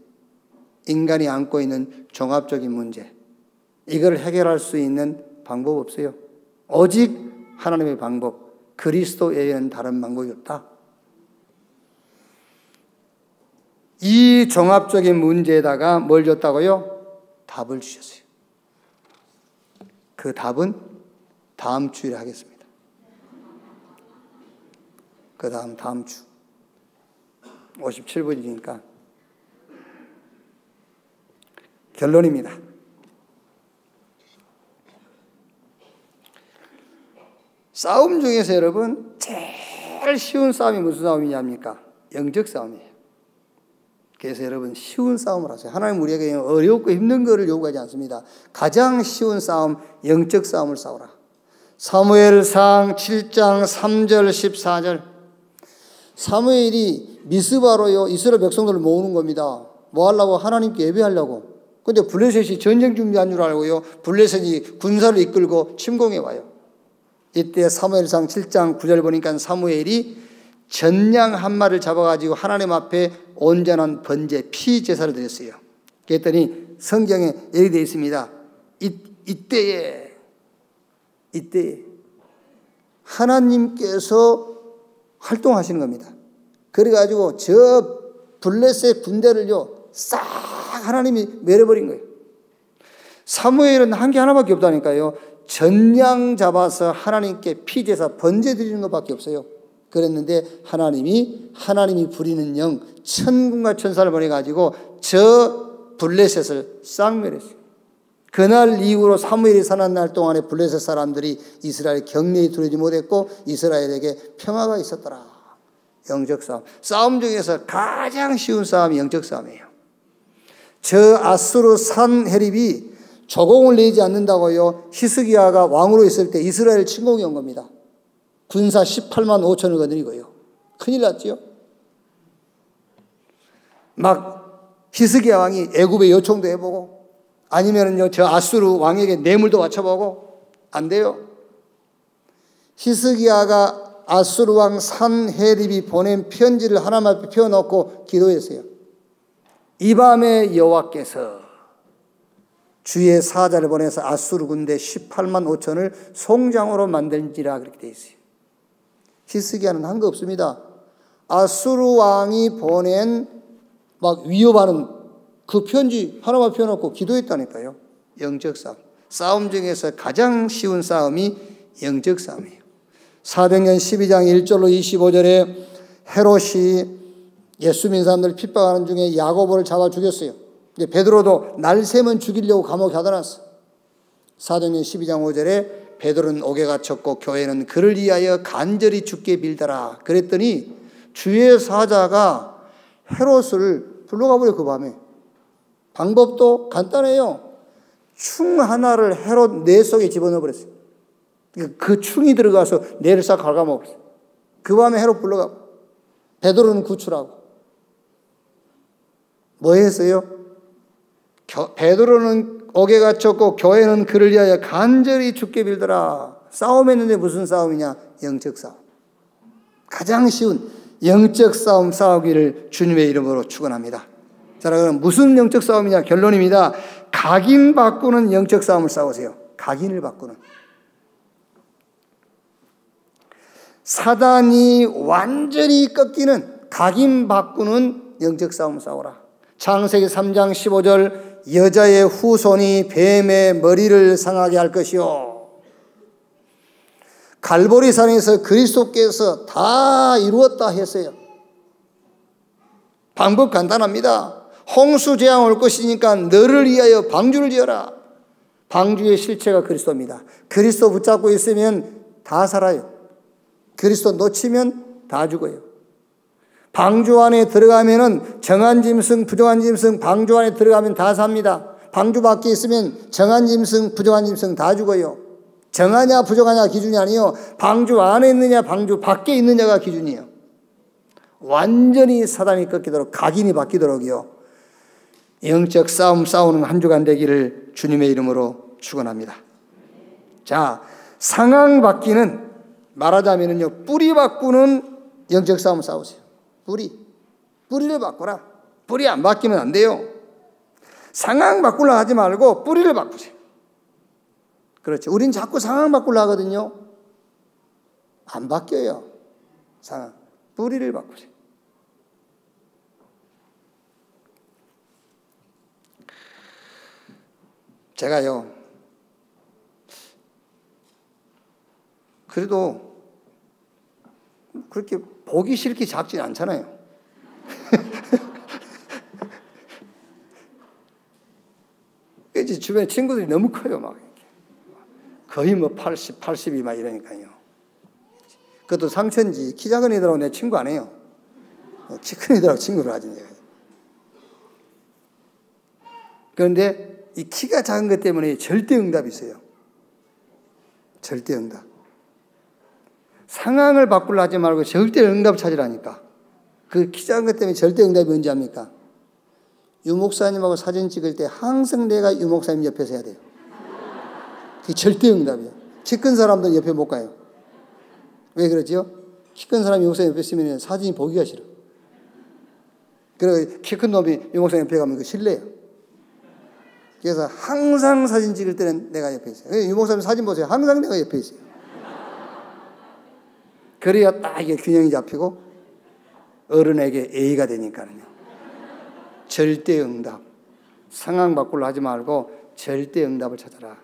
인간이 안고 있는 종합적인 문제, 이걸 해결할 수 있는 방법 없어요. 오직 하나님의 방법, 그리스도 외에는 다른 방법이 없다. 이 종합적인 문제에다가 뭘 줬다고요? 답을 주셨어요. 그 답은 다음 주에 하겠습니다. 그 다음 주. 57분이니까. 결론입니다. 싸움 중에서 여러분 제일 쉬운 싸움이 무슨 싸움이냐입니까? 영적 싸움이에요. 그래서 여러분 쉬운 싸움을 하세요. 하나님 우리에게 어렵고 힘든 것을 요구하지 않습니다. 가장 쉬운 싸움, 영적 싸움을 싸우라. 사무엘상 7장 3절 14절. 사무엘이 미스바로요 이스라엘 백성들을 모으는 겁니다. 뭐 하려고? 하나님께 예배하려고. 근데 블레셋이 전쟁 준비한 줄 알고요. 블레셋이 군사를 이끌고 침공해 와요. 이때 사무엘상 7장 9절 보니까 사무엘이 전양 한 마리를 잡아가지고 하나님 앞에 온전한 번제 피 제사를 드렸어요. 그랬더니 성경에 이렇게 되어 있습니다. 이때에 하나님께서 활동하시는 겁니다. 그래가지고 저 블레셋 군대를요 싹 하나님이 내려버린 거예요. 사무엘은 한 게 하나밖에 없다니까요. 전양 잡아서 하나님께 피제사 번제 드리는 것밖에 없어요. 그랬는데 하나님이 부리는 영 천군과 천사를 보내가지고 저 블레셋을 싹 멸했어요. 그날 이후로 사무엘이 사는 날 동안에 블레셋 사람들이 이스라엘 격려에 두려지 못했고 이스라엘에게 평화가 있었더라. 영적 싸움. 싸움 중에서 가장 쉬운 싸움이 영적 싸움이에요. 저 아수르 산헤립이 조공을 내지 않는다고요. 히스기야가 왕으로 있을 때 이스라엘 침공이 온 겁니다. 군사 18만 5천을 거느리고요. 큰일 났죠. 막 히스기야 왕이 애굽에 요청도 해보고 아니면은요 저 아수르 왕에게 뇌물도 바쳐보고 안 돼요. 히스기야가 아수르 왕 산헤립이 보낸 편지를 하나님 앞에 펴놓고 기도했어요. 이 밤에 여호와께서 주의 사자를 보내서 아수르 군대 18만 5천을 송장으로 만든지라 그렇게 되어 있어요. 히스기야는 한 거 없습니다. 아수르 왕이 보낸 막 위협하는 그 편지 하나만 펴놓고 기도했다니까요. 영적 싸움. 싸움 중에서 가장 쉬운 싸움이 영적 싸움이에요. 사도행전 12장 1절로 25절에 헤롯이 예수 믿는 사람들을 핍박하는 중에 야고보를 잡아 죽였어요. 베드로도 날 새면 죽이려고 감옥에 가둬놨어. 사도행전 12장 5절에 베드로는 옥에 갇혔고 교회는 그를 위하여 간절히 주께 빌더라. 그랬더니 주의 사자가 헤롯을 불러가 버려. 그 밤에 방법도 간단해요. 충 하나를 헤롯 뇌 속에 집어넣어 버렸어요. 그 충이 들어가서 뇌를 싹 갉아먹었어요. 그 밤에 헤롯 불러가 베드로는 구출하고 뭐 했어요? 베드로는 옥에 갇혔고 교회는 그를 위하여 간절히 주께 빌더라. 싸움했는데 무슨 싸움이냐? 영적 싸움. 가장 쉬운 영적 싸움 싸우기를 주님의 이름으로 축원합니다. 자, 그럼 무슨 영적 싸움이냐? 결론입니다. 각인 바꾸는 영적 싸움을 싸우세요. 각인을 바꾸는. 사단이 완전히 꺾이는 각인 바꾸는 영적 싸움을 싸우라. 창세기 3장 15절 여자의 후손이 뱀의 머리를 상하게 할 것이요. 갈보리산에서 그리스도께서 다 이루었다 했어요. 방법 간단합니다. 홍수 재앙 올 것이니까 너를 위하여 방주를 지어라. 방주의 실체가 그리스도입니다. 그리스도 붙잡고 있으면 다 살아요. 그리스도 놓치면 다 죽어요. 방주 안에 들어가면은 정한 짐승, 부정한 짐승, 방주 안에 들어가면 다 삽니다. 방주 밖에 있으면 정한 짐승, 부정한 짐승 다 죽어요. 정하냐 부정하냐 기준이 아니에요. 방주 안에 있느냐 방주 밖에 있느냐가 기준이에요. 완전히 사단이 꺾이도록 각인이 바뀌도록요. 영적 싸움 싸우는 한 주간 되기를 주님의 이름으로 축원합니다. 자, 상황 바뀌는 말하자면은요, 뿌리 바꾸는 영적 싸움 싸우세요. 뿌리를 바꾸라. 뿌리 안 바뀌면 안 돼요. 상황 바꾸려 하지 말고 뿌리를 바꾸세요. 그렇죠. 우린 자꾸 상황 바꾸려 하거든요. 안 바뀌어요. 상황. 뿌리를 바꾸세요. 제가요, 그래도 그렇게 보기 싫게 작진 않잖아요. 이제 주변에 친구들이 너무 커요. 막 거의 뭐 80, 82 막 이러니까요. 그것도 상천지 키 작은 애들하고 내 친구 안 해요. 키 큰 애들하고 친구를 하지 내가. 그런데 이 키가 작은 것 때문에 절대 응답이 있어요. 절대 응답. 상황을 바꾸려 하지 말고 절대 응답 찾으라니까. 그 키 작은 것 때문에 절대 응답이 뭔지 압니까? 유 목사님하고 사진 찍을 때 항상 내가 유 목사님 옆에서 해야 돼요. 그게 절대 응답이에요. 키 큰 사람들 옆에 못 가요. 왜 그러지요? 키 큰 사람이 유 목사님 옆에 있으면 사진이 보기가 싫어. 그리고 키 큰 놈이 유 목사님 옆에 가면 그 실례예요. 그래서 항상 사진 찍을 때는 내가 옆에 있어요. 유 목사님 사진 보세요. 항상 내가 옆에 있어요. 그래야 딱 이게 균형이 잡히고 어른에게 예의가 되니까요. 절대 응답. 상황 바꾸려 하지 말고 절대 응답을 찾아라.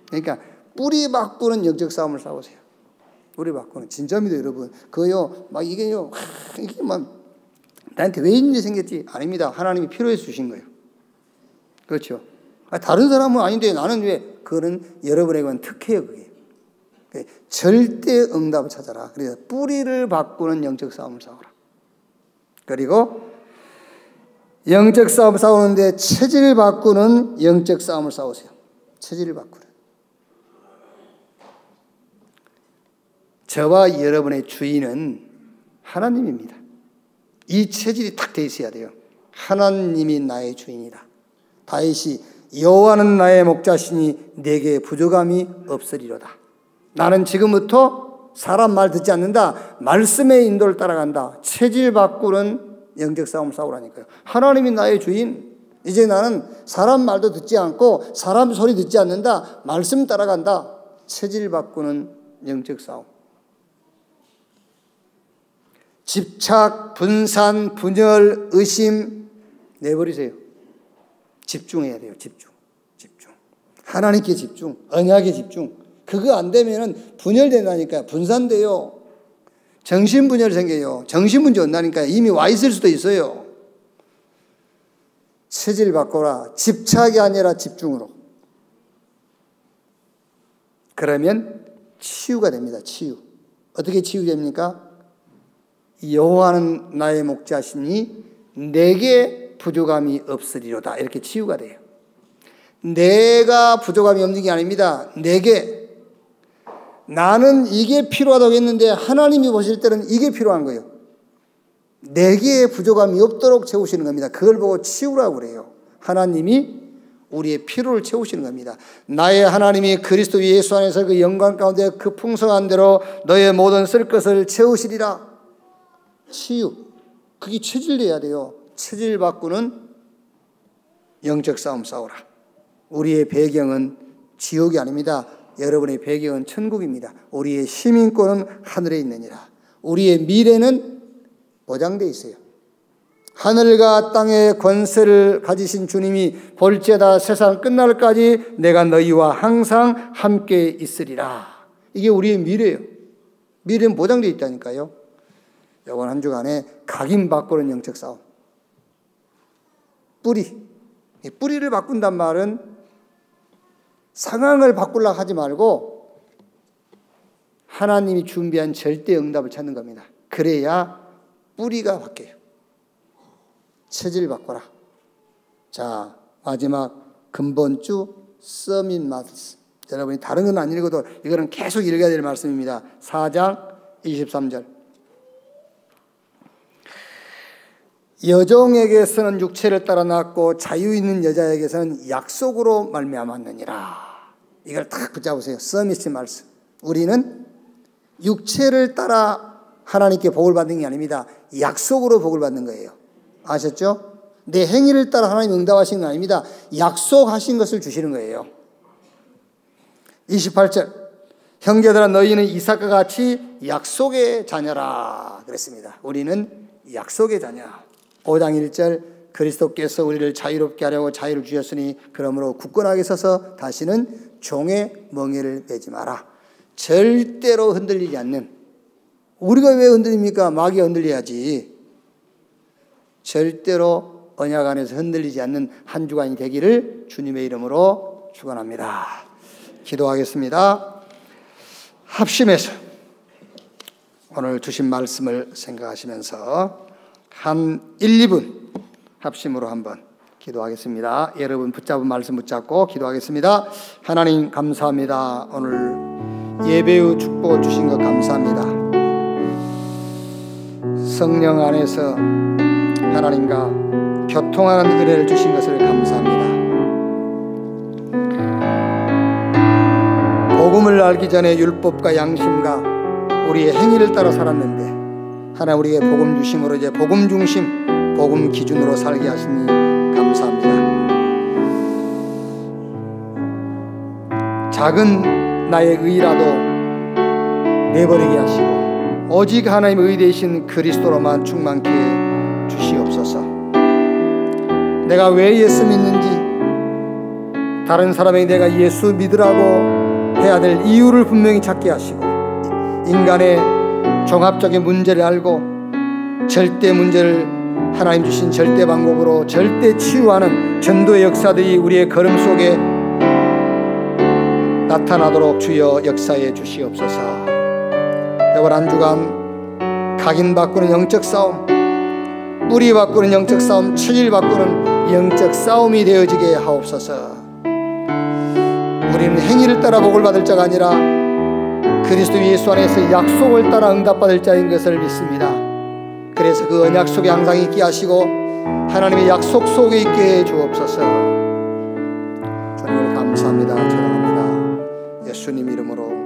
그러니까 뿌리 바꾸는 영적 싸움을 싸우세요. 뿌리 바꾸는. 진짜입니다, 여러분. 그거요, 막 이게요, 이게 막 나한테 왜 이런 일이 생겼지? 아닙니다. 하나님이 필요해서 주신 거예요. 그렇죠. 다른 사람은 아닌데 나는 왜? 그거는 여러분에게만 특혜예요, 그게. 절대 응답을 찾아라. 그래서 뿌리를 바꾸는 영적 싸움을 싸우라. 그리고 영적 싸움 싸우는데 체질을 바꾸는 영적 싸움을 싸우세요. 체질을 바꾸는. 저와 여러분의 주인은 하나님입니다. 이 체질이 딱 돼 있어야 돼요. 하나님이 나의 주인이다. 다윗이 여호와는 나의 목자시니 내게 부족함이 없으리로다. 나는 지금부터 사람 말 듣지 않는다. 말씀의 인도를 따라간다. 체질 바꾸는 영적 싸움 싸우라니까요. 하나님이 나의 주인. 이제 나는 사람 말도 듣지 않고 사람 소리 듣지 않는다. 말씀 따라간다. 체질 바꾸는 영적 싸움. 집착, 분산, 분열, 의심 내버리세요. 집중해야 돼요. 집중. 하나님께 집중. 언약에 집중. 그거 안 되면은 분열된다니까요. 분산돼요. 정신분열 생겨요. 정신문제 온다니까요. 이미 와 있을 수도 있어요. 체질 바꿔라. 집착이 아니라 집중으로. 그러면 치유가 됩니다. 치유. 어떻게 치유됩니까? 여호와는 나의 목자시니 내게 부족함이 없으리로다. 이렇게 치유가 돼요. 내가 부족함이 없는 게 아닙니다. 내게. 나는 이게 필요하다고 했는데 하나님이 보실 때는 이게 필요한 거예요. 내게 부족함이 없도록 채우시는 겁니다. 그걸 보고 치유라고 그래요. 하나님이 우리의 필요를 채우시는 겁니다. 나의 하나님이 그리스도 예수 안에서 그 영광 가운데 그 풍성한 대로 너의 모든 쓸 것을 채우시리라. 치유. 그게 체질돼야 돼요. 체질 바꾸는 영적 싸움 싸우라. 우리의 배경은 지옥이 아닙니다. 여러분의 배경은 천국입니다. 우리의 시민권은 하늘에 있느니라. 우리의 미래는 보장되어 있어요. 하늘과 땅의 권세를 가지신 주님이 볼지어다 세상 끝날까지 내가 너희와 항상 함께 있으리라. 이게 우리의 미래예요. 미래는 보장되어 있다니까요. 이번 한 주간에 각인 바꾸는 영적 싸움. 뿌리를 바꾼단 말은 상황을 바꾸려고 하지 말고 하나님이 준비한 절대 응답을 찾는 겁니다. 그래야 뿌리가 바뀌어요. 체질 바꿔라. 자, 마지막 근본주 서밋 말씀. 여러분이 다른 건 안 읽어도 이거는 계속 읽어야 될 말씀입니다. 4장 23절. 여종에게서는 육체를 따라 낳았고 자유 있는 여자에게서는 약속으로 말미암았느니라. 이걸 딱 붙잡으세요. 서밋의 말씀. 우리는 육체를 따라 하나님께 복을 받는 게 아닙니다. 약속으로 복을 받는 거예요. 아셨죠? 내 행위를 따라 하나님 응답하시는 건 아닙니다. 약속하신 것을 주시는 거예요. 28절. 형제들아 너희는 이삭과 같이 약속의 자녀라 그랬습니다. 우리는 약속의 자녀. 5장 1절. 그리스도께서 우리를 자유롭게 하려고 자유를 주셨으니 그러므로 굳건하게 서서 다시는 종의 멍에를 매지 마라. 절대로 흔들리지 않는. 우리가 왜 흔들립니까? 마귀가 흔들려야지. 절대로 언약 안에서 흔들리지 않는 한 주간이 되기를 주님의 이름으로 축원합니다. 기도하겠습니다. 합심해서 오늘 주신 말씀을 생각하시면서 한 1, 2분 합심으로 한번 기도하겠습니다. 여러분 붙잡은 말씀 붙잡고 기도하겠습니다. 하나님 감사합니다. 오늘 예배의 축복을 주신 것 감사합니다. 성령 안에서 하나님과 교통하는 은혜를 주신 것을 감사합니다. 복음을 알기 전에 율법과 양심과 우리의 행위를 따라 살았는데 하나님 우리에게 복음 주심으로 이제 복음 중심, 복음 기준으로 살게 하시니 감사합니다. 작은 나의 의라도 내버리게 하시고 오직 하나님의 의 되신 그리스도로만 충만케 주시옵소서. 내가 왜 예수 믿는지 다른 사람에게 내가 예수 믿으라고 해야 될 이유를 분명히 찾게 하시고 인간의 종합적인 문제를 알고 절대 문제를 하나님 주신 절대 방법으로 절대 치유하는 전도의 역사들이 우리의 걸음 속에 나타나도록 주여 역사해 주시옵소서. 이번 한 주간 각인 바꾸는 영적 싸움, 뿌리 바꾸는 영적 싸움, 체질 바꾸는 영적 싸움이 되어지게 하옵소서. 우리는 행위를 따라 복을 받을 자가 아니라 그리스도 예수 안에서 약속을 따라 응답받을 자인 것을 믿습니다. 그래서 그 언약 속에 항상 있게 하시고 하나님의 약속 속에 있게 해 주옵소서. 주님을 감사합니다. 찬양합니다. 예수님 이름으로